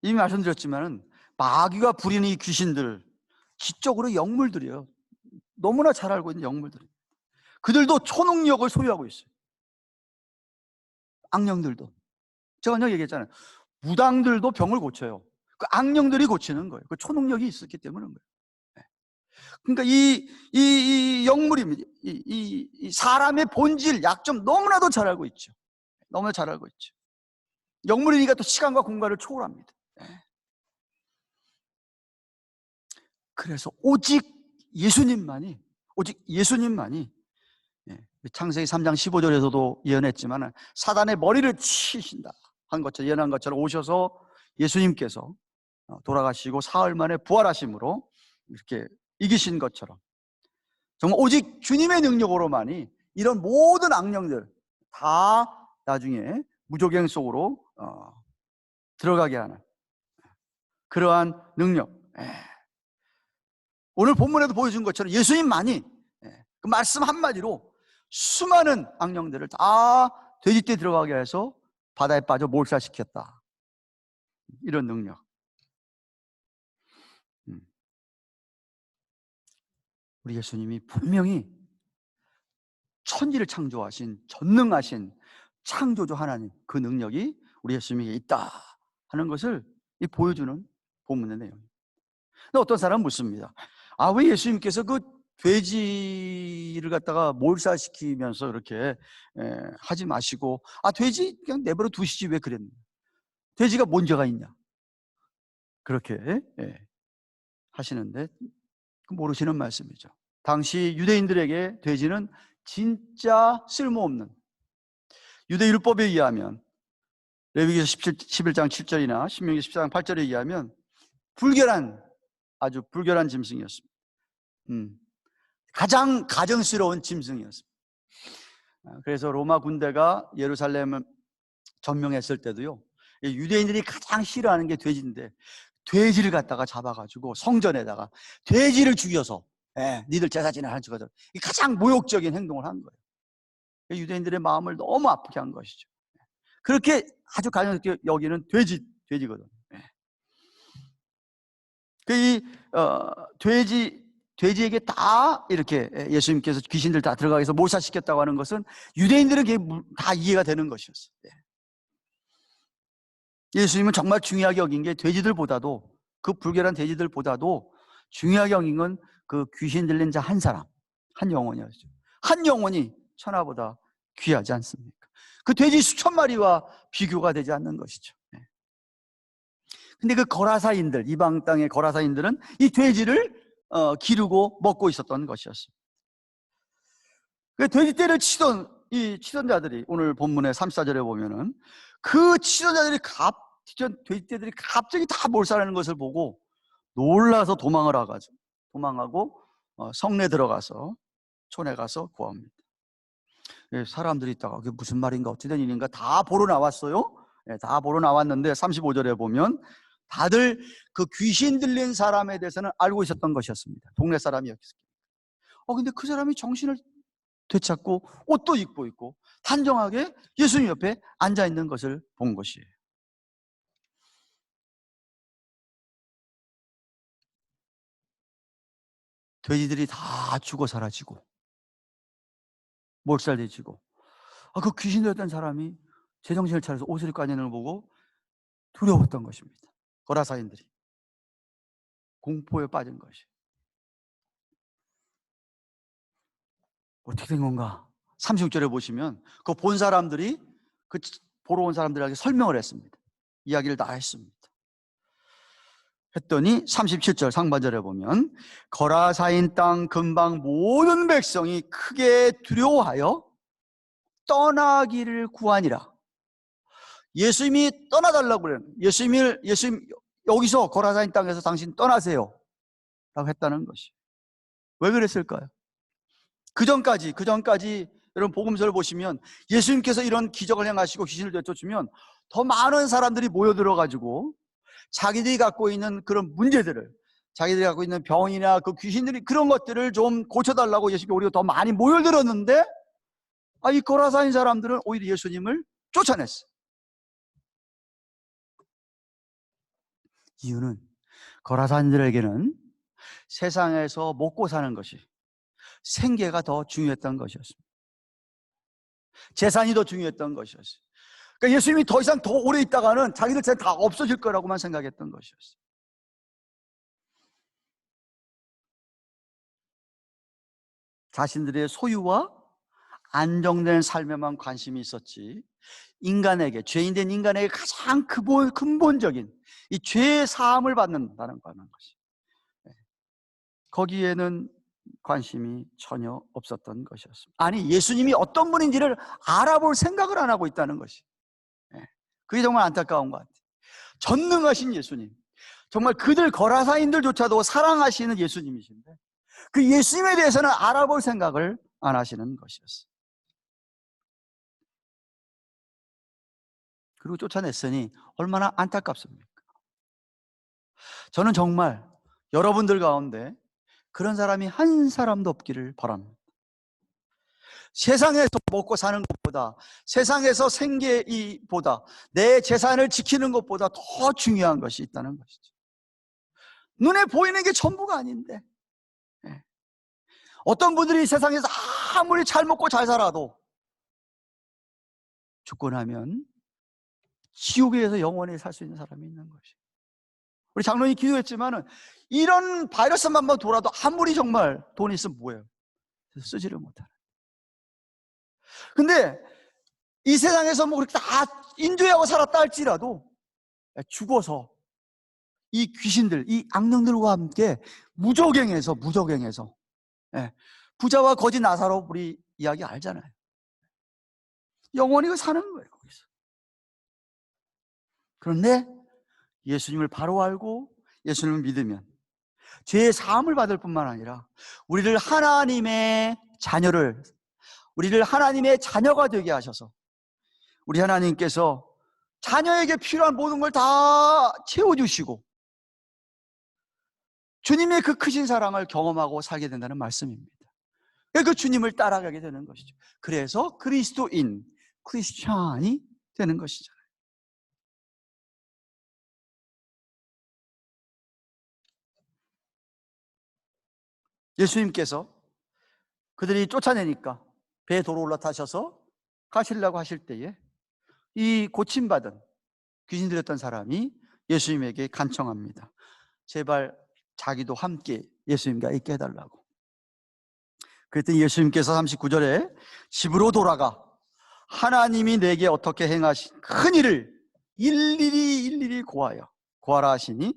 이미 말씀드렸지만 마귀가 부리는 이 귀신들 지적으로 영물들이에요. 너무나 잘 알고 있는 영물들이에요. 그들도 초능력을 소유하고 있어요. 악령들도. 제가 먼저 얘기했잖아요. 무당들도 병을 고쳐요. 그 악령들이 고치는 거예요. 그 초능력이 있었기 때문인 거예요. 그러니까 이 영물입니다. 이 사람의 본질, 약점 너무나도 잘 알고 있죠. 너무나 잘 알고 있죠. 영물이니까 또 시간과 공간을 초월합니다. 그래서 오직 예수님만이, 오직 예수님만이, 창세기 3장 15절에서도 예언했지만 사단의 머리를 치신다 한 것처럼, 예언한 것처럼 오셔서 예수님께서 돌아가시고 사흘 만에 부활하심으로 이렇게 이기신 것처럼, 정말 오직 주님의 능력으로만이 이런 모든 악령들 다 나중에 무조갱 속으로 들어가게 하는 그러한 능력. 오늘 본문에도 보여준 것처럼 예수님만이 그 말씀 한마디로 수많은 악령들을 다 돼지떼에 들어가게 해서 바다에 빠져 몰살시켰다. 이런 능력. 우리 예수님이 분명히 천지를 창조하신 전능하신 창조주 하나님, 그 능력이 우리 예수님에게 있다 하는 것을 보여주는 본문의 내용입니다. 근데 어떤 사람은 묻습니다. 왜 예수님께서 그 돼지를 갖다가 몰살시키면서 이렇게 하지 마시고 돼지 그냥 내버려 두시지 왜 그랬냐, 돼지가 뭔 죄가 있냐, 그렇게 하시는데 모르시는 말씀이죠. 당시 유대인들에게 돼지는 진짜 쓸모없는, 유대 율법에 의하면 레위기서 11장 7절이나 신명기 14장 8절에 의하면 아주 불결한 짐승이었습니다. 가장 가증스러운 짐승이었습니다. 그래서 로마 군대가 예루살렘을 점령했을 때도요, 유대인들이 가장 싫어하는 게 돼지인데, 돼지를 갖다가 잡아가지고 성전에다가 돼지를 죽여서 니들 제사 지내 하는 거죠. 가장 모욕적인 행동을 한 거예요. 유대인들의 마음을 너무 아프게 한 것이죠. 그렇게 아주 가증스럽게 여기는 돼지거든요. 돼지에게 다 이렇게 예수님께서 귀신들 다 들어가게 해서 몰살시켰다고 하는 것은 유대인들은 다 이해가 되는 것이었어요. 예수님은 정말 중요하게 여긴 게 돼지들보다도, 그 불결한 돼지들보다도 중요하게 여긴 건 그 귀신 들린 자 한 사람, 한 영혼이었죠. 한 영혼이 천하보다 귀하지 않습니까? 그 돼지 수천 마리와 비교가 되지 않는 것이죠. 근데 그 거라사인들, 이방 땅의 거라사인들은 이 돼지를 기르고 먹고 있었던 것이었습니다. 그 돼지떼를 치던 자들이, 오늘 본문의 34절에 보면은 그 치던 자들이 돼지떼들이 갑자기 다 몰살하는 것을 보고 놀라서 도망하고 성내 들어가서 촌에 가서 구합니다. 사람들이 있다가 그게 무슨 말인가, 어찌 된 일인가 다 보러 나왔어요. 다 보러 나왔는데 35절에 보면 다들 그 귀신 들린 사람에 대해서는 알고 있었던 것이었습니다. 동네 사람이었습니다. 근데 그 사람이 정신을 되찾고 옷도 입고 있고 단정하게 예수님 옆에 앉아 있는 것을 본 것이에요. 돼지들이 다 죽어 사라지고 몰살되지고, 그 귀신 들렸던 사람이 제정신을 차려서 옷을 입고 앉는 걸 보고 두려웠던 것입니다. 거라사인들이 공포에 빠진 것이. 어떻게 된 건가? 36절에 보시면 그 본 사람들이 그 보러 온 사람들에게 설명을 했습니다. 이야기를 다 했습니다. 했더니 37절 상반절에 보면 거라사인 땅 근방 모든 백성이 크게 두려워하여 떠나기를 구하니라. 예수님이 떠나달라고 그래요. 예수님 여기서 거라사인 땅에서 당신 떠나세요 라고 했다는 것이. 왜 그랬을까요? 그 전까지 여러분 복음서를 보시면 예수님께서 이런 기적을 행하시고 귀신을 내쫓으면 더 많은 사람들이 모여들어 가지고 자기들이 갖고 있는 그런 문제들을, 자기들이 갖고 있는 병이나 그 귀신들이 그런 것들을 좀 고쳐달라고 예수님께 오히려 더 많이 모여들었는데, 이 거라사인 사람들은 오히려 예수님을 쫓아냈어요. 이유는 거라사인들에게는 세상에서 먹고 사는 것이, 생계가 더 중요했던 것이었습니다. 재산이 더 중요했던 것이었어요. 그러니까 예수님이 더 이상 더 오래 있다가는 자기들 재산 다 없어질 거라고만 생각했던 것이었어요. 자신들의 소유와 안정된 삶에만 관심이 있었지, 인간에게, 죄인된 인간에게 가장 근본적인 이 죄의 사함을 받는다는 것이, 거기에는 관심이 전혀 없었던 것이었습니다. 아니, 예수님이 어떤 분인지를 알아볼 생각을 안 하고 있다는 것이, 그게 정말 안타까운 것 같아요. 전능하신 예수님, 정말 그들 거라사인들조차도 사랑하시는 예수님이신데 그 예수님에 대해서는 알아볼 생각을 안 하시는 것이었어요. 그리고 쫓아냈으니 얼마나 안타깝습니까? 저는 정말 여러분들 가운데 그런 사람이 한 사람도 없기를 바랍니다. 세상에서 먹고 사는 것보다, 세상에서 생계보다, 내 재산을 지키는 것보다 더 중요한 것이 있다는 것이죠. 눈에 보이는 게 전부가 아닌데, 어떤 분들이 세상에서 아무리 잘 먹고 잘 살아도 죽고 나면 지옥에서 영원히 살 수 있는 사람이 있는 것이에요. 우리 장로님이 기도했지만은 이런 바이러스만 돌아도 아무리 정말 돈이 있으면 뭐예요? 쓰지를 못하는. 근데 이 세상에서 뭐 그렇게 다 인조하고 살았다 할지라도 죽어서 이 귀신들, 이 악령들과 함께 무저갱해서 부자와 거지 나사로 우리 이야기 알잖아요. 영원히 사는 거예요, 거기서. 그런데 예수님을 바로 알고 예수님을 믿으면 죄의 사함을 받을 뿐만 아니라 우리를 하나님의 자녀가 되게 하셔서 우리 하나님께서 자녀에게 필요한 모든 걸 다 채워주시고 주님의 그 크신 사랑을 경험하고 살게 된다는 말씀입니다. 그 주님을 따라가게 되는 것이죠. 그래서 그리스도인, 크리스찬이 되는 것이잖아요. 예수님께서 그들이 쫓아내니까 배에 도로 올라타셔서 가시려고 하실 때에 이 고침받은 귀신 들렸던 사람이 예수님에게 간청합니다. 제발 자기도 함께 예수님과 있게 해달라고. 그랬더니 예수님께서 39절에 집으로 돌아가 하나님이 내게 어떻게 행하신 큰 일을 일일이 고하라 하시니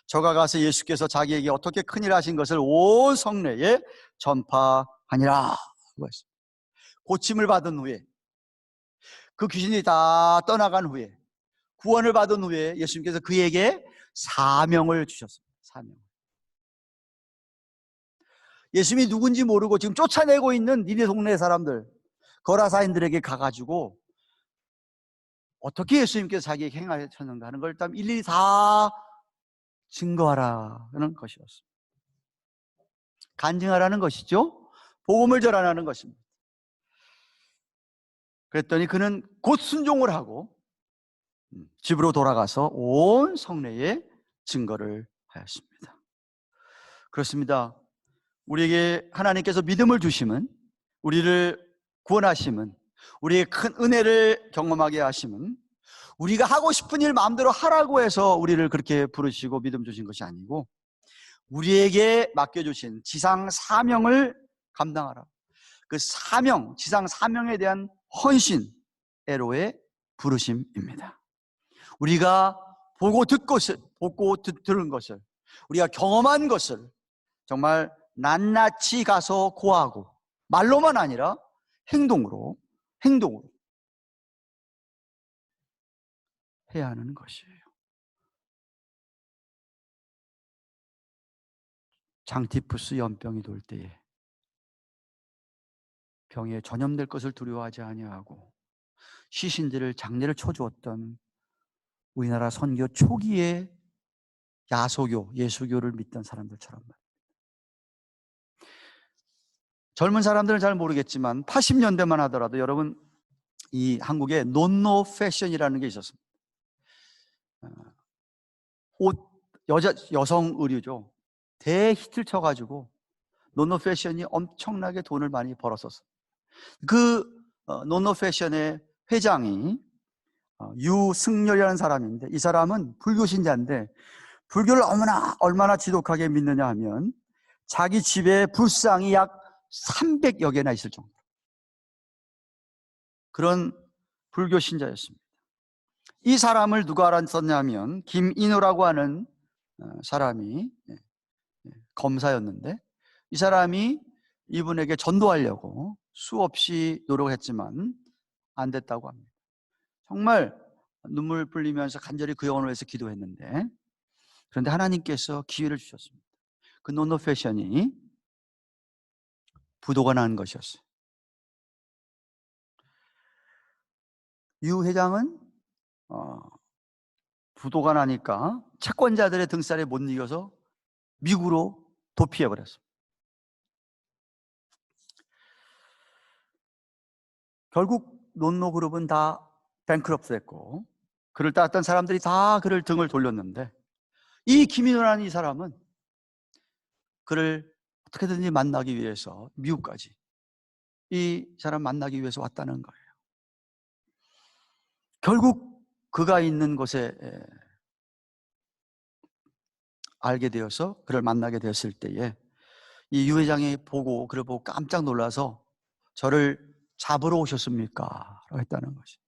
저가 가서 예수께서 자기에게 어떻게 큰 일을 하신 것을 온 성내에 전파하니라. 고침을 받은 후에 그 귀신이 다 떠나간 후에 구원을 받은 후에 예수님께서 그에게 사명을 주셨습니다. 사명. 예수님이 누군지 모르고 지금 쫓아내고 있는 니네 동네 사람들, 거라사인들에게 가가지고 어떻게 예수님께서 자기에게 행하셨는가 하는 걸 일단 일일이 다 증거하라는 것이었습니다. 간증하라는 것이죠. 복음을 전하라는 것입니다. 그랬더니 그는 곧 순종을 하고 집으로 돌아가서 온 성내에 증거를 하였습니다. 그렇습니다. 우리에게 하나님께서 믿음을 주심은, 우리를 구원하심은, 우리의 큰 은혜를 경험하게 하심은 우리가 하고 싶은 일 마음대로 하라고 해서 우리를 그렇게 부르시고 믿음 주신 것이 아니고 우리에게 맡겨주신 지상 사명을 감당하라. 그 사명, 지상 사명에 대한 헌신, 애로의 부르심입니다. 우리가 보고 들은 것을, 우리가 경험한 것을 정말 낱낱이 가서 고하고 말로만 아니라 행동으로 해야 하는 것이에요. 장티푸스 연병이 돌 때에 병에 전염될 것을 두려워하지 아니하고 시신들을 장례를 쳐주었던 우리나라 선교 초기에 야소교, 예수교를 믿던 사람들처럼 말입니다. 젊은 사람들은 잘 모르겠지만 80년대만 하더라도 여러분 이 한국에 논노 패션이라는 게 있었습니다. 여성 의류죠. 대히트를 쳐가지고 논노 패션이 엄청나게 돈을 많이 벌었었어요. 그 논노 패션의 회장이 유승열이라는 사람인데 이 사람은 불교 신자인데 불교를 얼마나 지독하게 믿느냐 하면 자기 집에 불상이 약 300여 개나 있을 정도 그런 불교 신자였습니다. 이 사람을 누가 알았었냐면 김인호라고 하는 사람이 검사였는데 이 사람이 이분에게 전도하려고 수없이 노력했지만 안 됐다고 합니다. 정말 눈물 흘리면서 간절히 그 영혼을 위해서 기도했는데, 그런데 하나님께서 기회를 주셨습니다. 그 논노 패션이 부도가 난 것이었어요. 유 회장은 부도가 나니까 채권자들의 등살에 못 이겨서 미국으로 도피해 버렸습니다. 결국 논노 그룹은 다 뱅크럽트 됐고, 그를 따랐던 사람들이 다 그를 등을 돌렸는데, 이 김인호라는 이 사람은 그를 어떻게든지 만나기 위해서 미국까지 이 사람 만나기 위해서 왔다는 거예요. 결국 그가 있는 곳에 알게 되어서 그를 만나게 되었을 때에 이 유 회장이 그를 보고 깜짝 놀라서 저를 잡으러 오셨습니까? 라고 했다는 것이.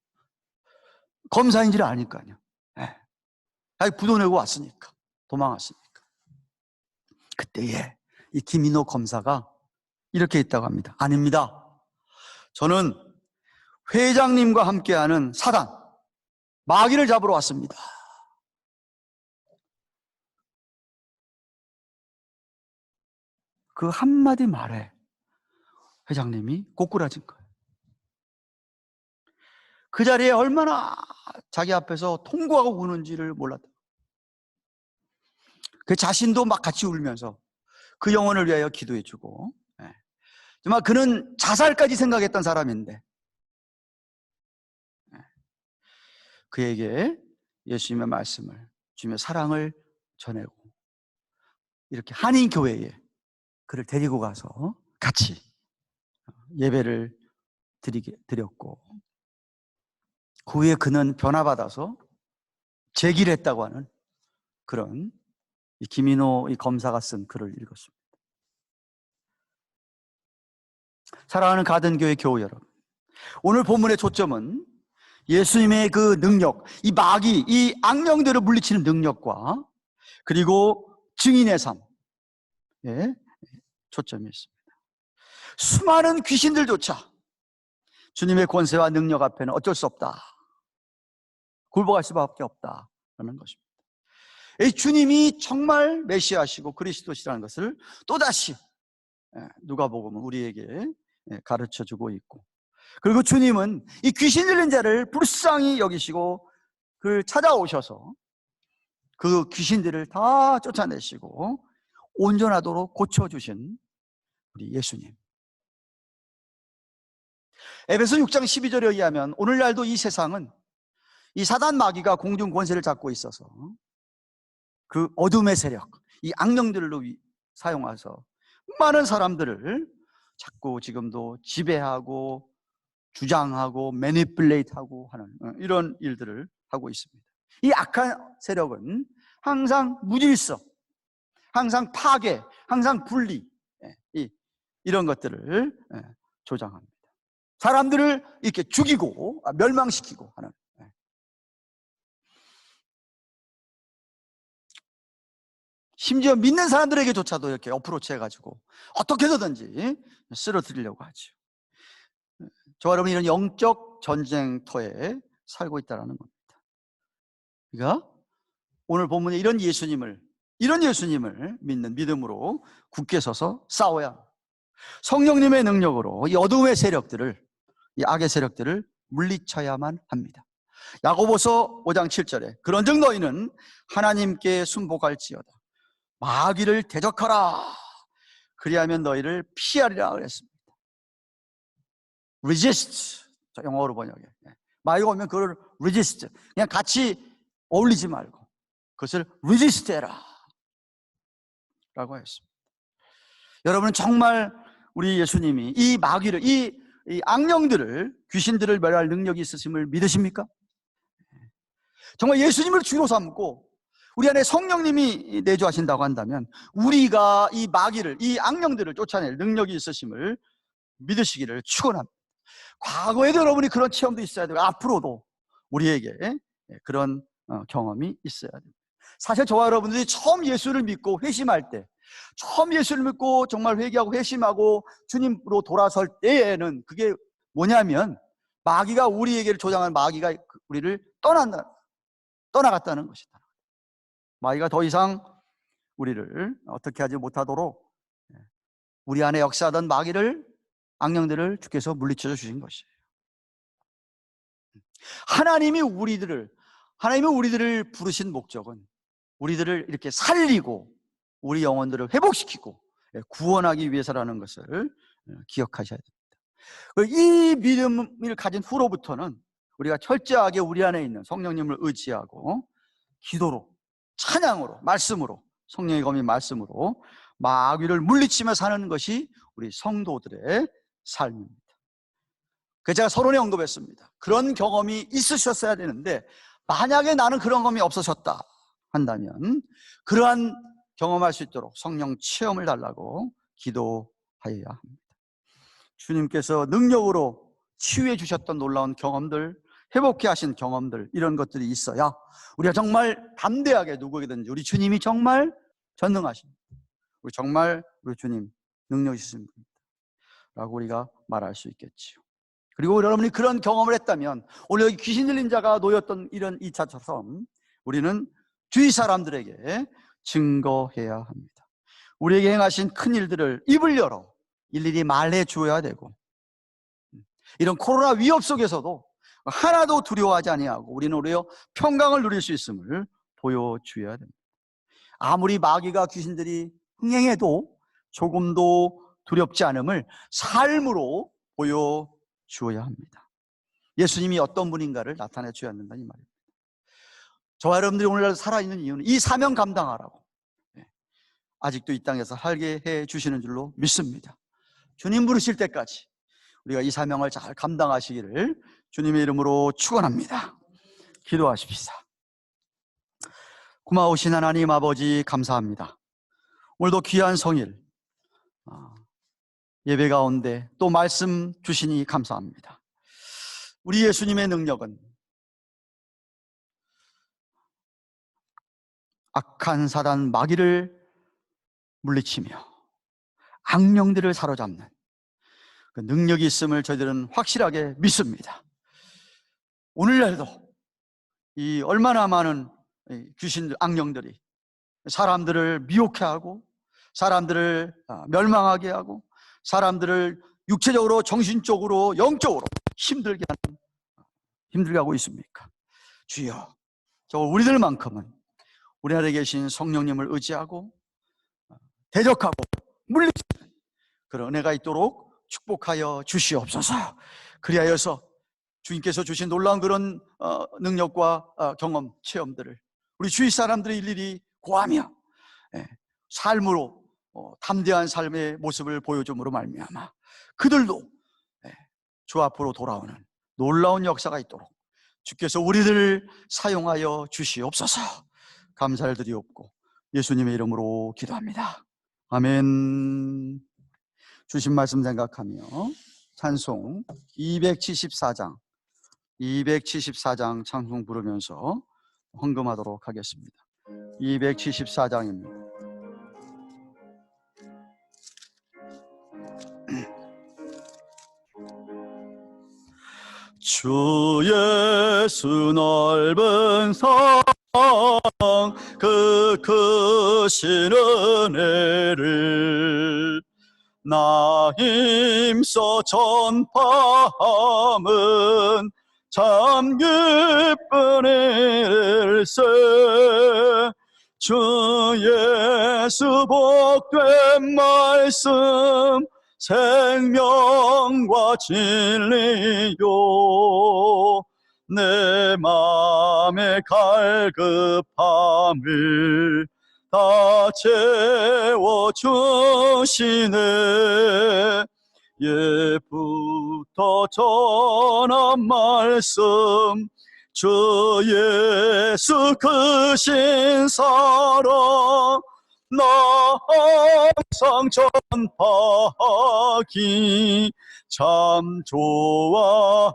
검사인지를 아니까요. 부도 내고 왔으니까, 도망왔으니까. 그때에 이 김인호 검사가 이렇게 했다고 합니다. 아닙니다. 저는 회장님과 함께하는 사단, 마귀를 잡으러 왔습니다. 그 한마디 말에 회장님이 꼬꾸라진 거예요. 그 자리에 얼마나 자기 앞에서 통곡하고 우는지를 몰랐다. 그 자신도 막 같이 울면서 그 영혼을 위하여 기도해주고, 정말 그는 자살까지 생각했던 사람인데, 그에게 예수님의 말씀을, 주님의 사랑을 전하고 이렇게 한인교회에 그를 데리고 가서 같이 예배를 드렸고, 그 후에 그는 변화받아서 제기를 했다고 하는 그런 이 김인호 이 검사가 쓴 글을 읽었습니다. 사랑하는 가든교회 교우 여러분, 오늘 본문의 초점은 예수님의 그 능력, 이 마귀, 이 악령들을 물리치는 능력과 그리고 증인의 삶에 초점이 있습니다. 수많은 귀신들조차 주님의 권세와 능력 앞에는 어쩔 수 없다, 굴복할 수밖에 없다라는 것입니다. 이 주님이 정말 메시아시고 그리스도시라는 것을 또다시 누가복음은 우리에게 가르쳐주고 있고, 그리고 주님은 이 귀신 들린 자를 불쌍히 여기시고 그를 찾아오셔서 그 귀신들을 다 쫓아내시고 온전하도록 고쳐주신 우리 예수님. 에베소 6장 12절에 의하면 오늘날도 이 세상은 이 사단 마귀가 공중 권세를 잡고 있어서 그 어둠의 세력, 이 악령들로 사용해서 많은 사람들을 자꾸 지금도 지배하고 주장하고 매니플레이트하고 하는 이런 일들을 하고 있습니다. 이 악한 세력은 항상 무질서, 항상 파괴, 항상 분리, 이런 것들을 조장합니다. 사람들을 이렇게 죽이고 멸망시키고 하는. 심지어 믿는 사람들에게조차도 이렇게 어프로치 해가지고 어떻게 해서든지 쓰러뜨리려고 하죠. 저와 여러분, 이런 영적 전쟁터에 살고 있다는 겁니다. 그러니까 오늘 본문에 이런 예수님을 믿는 믿음으로 굳게 서서 싸워야 합니다. 성령님의 능력으로 이 어둠의 세력들을, 이 악의 세력들을 물리쳐야만 합니다. 야고보서 5장 7절에 그런즉 너희는 하나님께 순복할지어다 마귀를 대적하라 그리하면 너희를 피하리라 그랬습니다. resist, 영어로 번역해. 마귀가 오면 그걸 resist, 그냥 같이 어울리지 말고 그것을 resist 해라 라고 했습니다. 여러분은 정말 우리 예수님이 이 마귀를, 이 악령들을, 귀신들을 멸할 능력이 있으심을 믿으십니까? 정말 예수님을 주로 삼고 우리 안에 성령님이 내주하신다고 한다면 우리가 이 마귀를, 이 악령들을 쫓아낼 능력이 있으심을 믿으시기를 축원합니다. 과거에도 여러분이 그런 체험도 있어야 되고 앞으로도 우리에게 그런 경험이 있어야 됩니다. 사실 저와 여러분들이 처음 예수를 믿고 회심할 때, 처음 예수를 믿고 정말 회개하고 회심하고 주님으로 돌아설 때에는 그게 뭐냐면, 마귀가 우리에게를 조장하는 마귀가 우리를 떠나갔다는 것이다. 마귀가 더 이상 우리를 어떻게 하지 못하도록 우리 안에 역사하던 마귀를, 악령들을 주께서 물리쳐 주신 것이에요. 하나님이 우리들을 부르신 목적은 우리들을 이렇게 살리고 우리 영혼들을 회복시키고 구원하기 위해서라는 것을 기억하셔야 됩니다. 이 믿음을 가진 후로부터는 우리가 철저하게 우리 안에 있는 성령님을 의지하고 기도로, 찬양으로, 말씀으로, 성령의 검인 말씀으로 마귀를 물리치며 사는 것이 우리 성도들의 삶입니다. 그래서 제가 서론에 언급했습니다. 그런 경험이 있으셨어야 되는데, 만약에 나는 그런 경험이 없으셨다 한다면 그러한 경험할 수 있도록 성령 체험을 달라고 기도하여야 합니다. 주님께서 능력으로 치유해 주셨던 놀라운 경험들, 회복해 하신 경험들, 이런 것들이 있어야 우리가 정말 담대하게 누구에게든지 우리 주님이 정말 전능하십니다, 우리 주님 능력 있으신 분입니다 라고 우리가 말할 수 있겠지요. 그리고 여러분이 그런 경험을 했다면, 오늘 여기 귀신 들린 자가 놓였던 이런 이차처럼 우리는 주위 사람들에게 증거해야 합니다. 우리에게 행하신 큰 일들을 입을 열어 일일이 말해 주어야 되고, 이런 코로나 위협 속에서도 하나도 두려워하지 아니하고 우리는 오히려 평강을 누릴 수 있음을 보여주어야 됩니다. 아무리 마귀가 귀신들이 흥행해도 조금도 두렵지 않음을 삶으로 보여주어야 합니다. 예수님이 어떤 분인가를 나타내 주어야 한다는 이 말입니다. 저와 여러분들이 오늘날 살아있는 이유는 이 사명 감당하라고 아직도 이 땅에서 살게 해 주시는 줄로 믿습니다. 주님 부르실 때까지 우리가 이 사명을 잘 감당하시기를 주님의 이름으로 축원합니다. 기도하십시다. 고마우신 하나님 아버지, 감사합니다. 오늘도 귀한 성일 예배 가운데 또 말씀 주시니 감사합니다. 우리 예수님의 능력은 악한 사단 마귀를 물리치며 악령들을 사로잡는 그 능력이 있음을 저희들은 확실하게 믿습니다. 오늘날도 이 얼마나 많은 귀신들, 악령들이 사람들을 미혹해 하고 사람들을 멸망하게 하고 사람들을 육체적으로, 정신적으로, 영적으로 힘들게 하고 있습니까? 주여, 저 우리들만큼은 우리 안에 계신 성령님을 의지하고 대적하고 물리치는 그런 은혜가 있도록 축복하여 주시옵소서. 그리하여서 주님께서 주신 놀라운 그런 능력과 경험, 체험들을 우리 주위 사람들이 일일이 고하며 삶으로 담대한 삶의 모습을 보여줌으로 말미암아 그들도 주 앞으로 돌아오는 놀라운 역사가 있도록 주께서 우리들을 사용하여 주시옵소서. 감사를 드리옵고 예수님의 이름으로 기도합니다. 아멘. 주신 말씀 생각하며 찬송 274장 찬송 부르면서 헌금하도록 하겠습니다. 274장입니다. 주 예수 넓은 사랑 그 크신 은혜를 나 힘써 전파함은 참 기쁜 일세. 주 예수 복된 말씀 생명과 진리요 내 맘의 갈급함을 다 채워주시네. 예부터 전한 말씀 주 예수 크신 사랑 나 항상 전파하기 참 좋아하도다.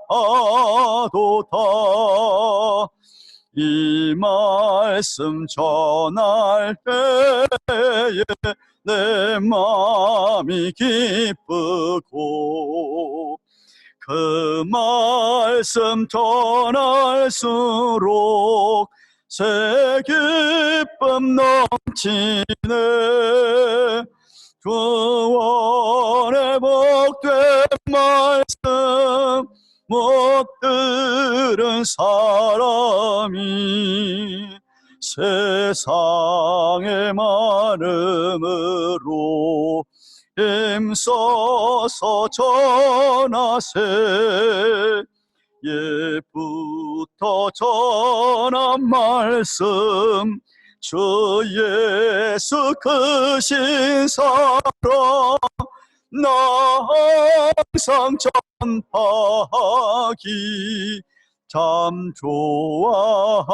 이 말씀 전할 때에 내 마음이 기쁘고 그 말씀 전할수록 새 기쁨 넘치네. 구원의 복된 말씀 못 들은 사람이 세상의 많음으로 힘써서 전하세. 옛부터 전한 말씀 주 예수 크신 사랑 나 항상 전파하기 참 좋아하도다.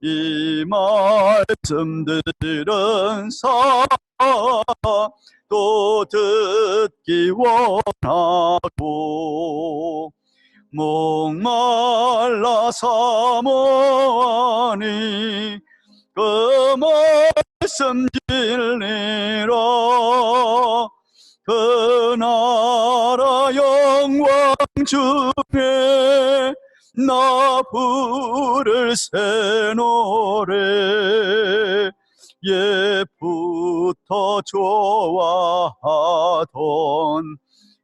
이 말씀 들은 사람도 듣기 원하고 목말라 사모하니 그 말씀 진리라. 그 나라 영광 중에 나 부를 새 노래 옛부터 좋아하던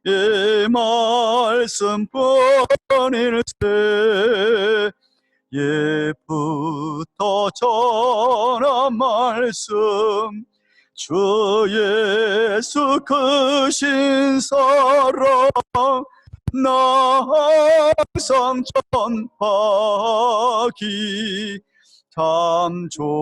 이 말씀 뿐일세. 옛부터 전한 말씀 주 예수 크신 사랑 나 항상 전파하기 참 좋아도다.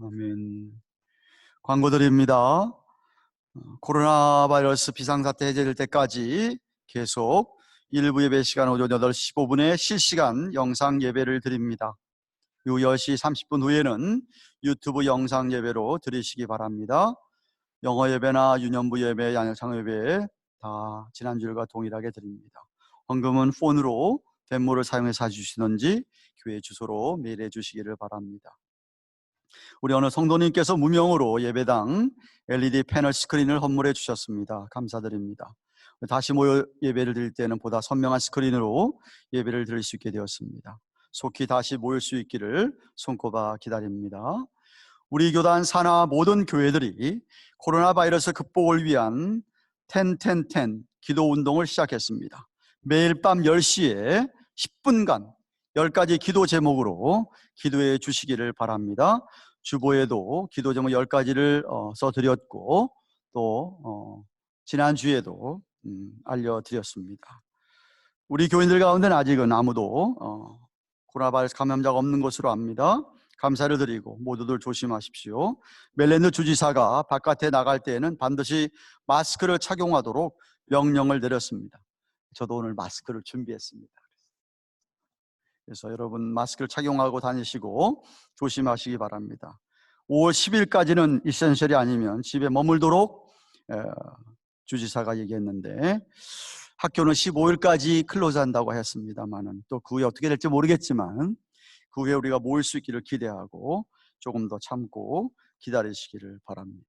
아멘. 광고 드립니다. 코로나 바이러스 비상사태 해제될 때까지 계속 일부 예배 시간 오전 8시 15분에 실시간 영상 예배를 드립니다. 이후 10시 30분 후에는 유튜브 영상 예배로 드리시기 바랍니다. 영어 예배나 유년부 예배, 양육창 예배 다 지난주일과 동일하게 드립니다. 헌금은 폰으로 덴모를 사용해서 해주시는지 교회 주소로 메일해 주시기를 바랍니다. 우리 어느 성도님께서 무명으로 예배당 LED 패널 스크린을 헌물해 주셨습니다. 감사드립니다. 다시 모여 예배를 드릴 때는 보다 선명한 스크린으로 예배를 드릴 수 있게 되었습니다. 속히 다시 모일 수 있기를 손꼽아 기다립니다. 우리 교단 산하 모든 교회들이 코로나 바이러스 극복을 위한 10-10-10 기도 운동을 시작했습니다. 매일 밤 10시에 10분간 10가지 기도 제목으로 기도해 주시기를 바랍니다. 주보에도 기도 제목 10가지를 써드렸고 또 지난주에도 알려드렸습니다. 우리 교인들 가운데는 아직은 아무도 코로나 바이러스 감염자가 없는 것으로 압니다. 감사를 드리고 모두들 조심하십시오. 멜랜드 주지사가 바깥에 나갈 때에는 반드시 마스크를 착용하도록 명령을 내렸습니다. 저도 오늘 마스크를 준비했습니다. 그래서 여러분 마스크를 착용하고 다니시고 조심하시기 바랍니다. 5월 10일까지는 이센셜이 아니면 집에 머물도록 주지사가 얘기했는데 학교는 15일까지 클로즈한다고 했습니다만은 또 그 후에 어떻게 될지 모르겠지만 그 후에 우리가 모일 수 있기를 기대하고 조금 더 참고 기다리시기를 바랍니다.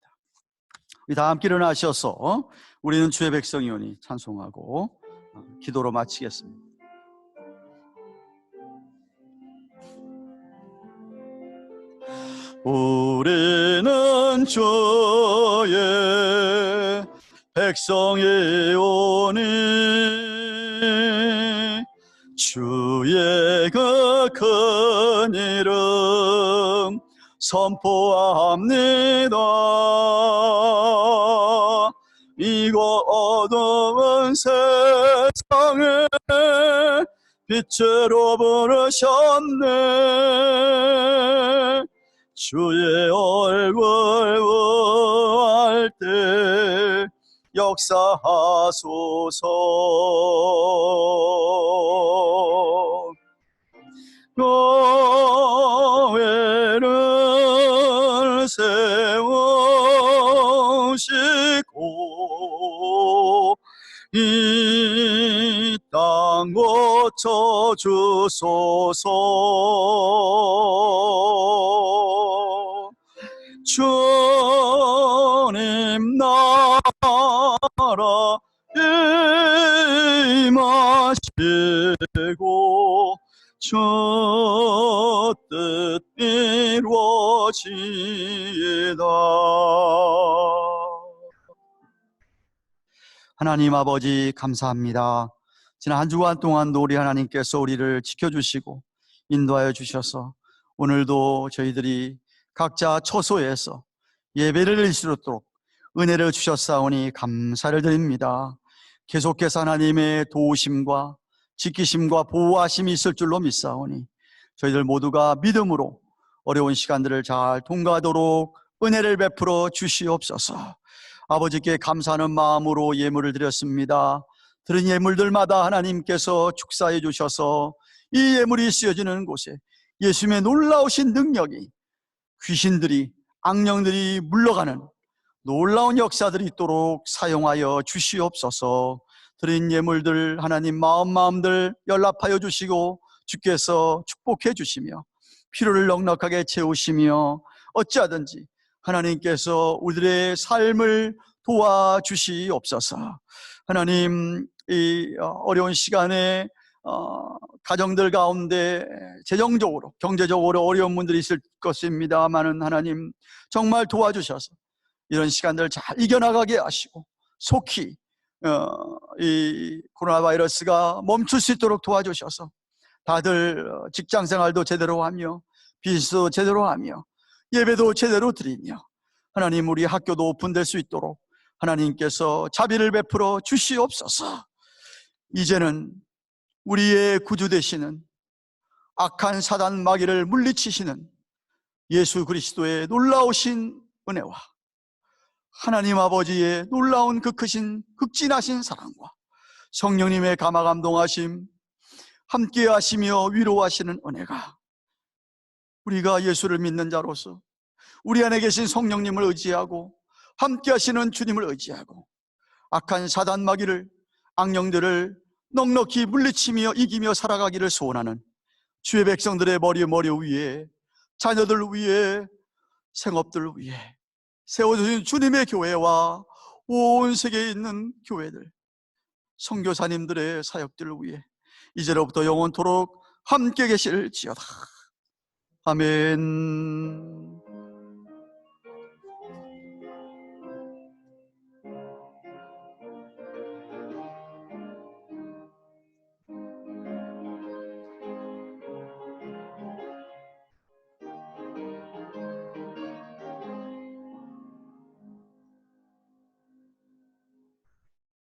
우리 다 함께 일어나셔서 우리는 주의 백성이오니 찬송하고 기도로 마치겠습니다. 우리는 주의 백성이오니 주의 그 큰 이름 선포합니다. 이곳 어두운 세상에 빛으로 부르셨네. 주의 얼굴 구할 때 역사하소서. 교회를 세우시고 고쳐 주소서. 주님 나라 임하시고 주 뜻 이루어지이다. 하나님 아버지 감사합니다. 지난 한 주간 동안도 우리 하나님께서 우리를 지켜주시고 인도하여 주셔서 오늘도 저희들이 각자 처소에서 예배를 드릴 수 있도록 은혜를 주셨사오니 감사를 드립니다. 계속해서 하나님의 도우심과 지키심과 보호하심이 있을 줄로 믿사오니 저희들 모두가 믿음으로 어려운 시간들을 잘 통과하도록 은혜를 베풀어 주시옵소서. 아버지께 감사하는 마음으로 예물을 드렸습니다. 드린 예물들마다 하나님께서 축사해 주셔서 이 예물이 쓰여지는 곳에 예수님의 놀라우신 능력이, 귀신들이, 악령들이 물러가는 놀라운 역사들이 있도록 사용하여 주시옵소서. 드린 예물들 하나님 마음들 연락하여 주시고 주께서 축복해 주시며 필요를 넉넉하게 채우시며 어찌하든지 하나님께서 우리들의 삶을 도와주시옵소서. 하나님, 이 어려운 시간에 가정들 가운데 재정적으로 경제적으로 어려운 분들이 있을 것입니다만은 하나님 정말 도와주셔서 이런 시간들을 잘 이겨나가게 하시고 속히 이 코로나 바이러스가 멈출 수 있도록 도와주셔서 다들 직장생활도 제대로 하며 비즈니스도 제대로 하며 예배도 제대로 드리며 하나님 우리 학교도 오픈될 수 있도록 하나님께서 자비를 베풀어 주시옵소서. 이제는 우리의 구주 되시는 악한 사단 마귀를 물리치시는 예수 그리스도의 놀라우신 은혜와 하나님 아버지의 놀라운 그 크신 극진하신 사랑과 성령님의 감화감동하심 함께 하시며 위로하시는 은혜가 우리가 예수를 믿는 자로서 우리 안에 계신 성령님을 의지하고 함께 하시는 주님을 의지하고 악한 사단 마귀를 악령들을 넉넉히 물리치며 이기며 살아가기를 소원하는 주의 백성들의 머리 위에 자녀들 위에 생업들 위에 세워주신 주님의 교회와 온 세계에 있는 교회들 선교사님들의 사역들을 위해 이제로부터 영원토록 함께 계실지어다. 아멘.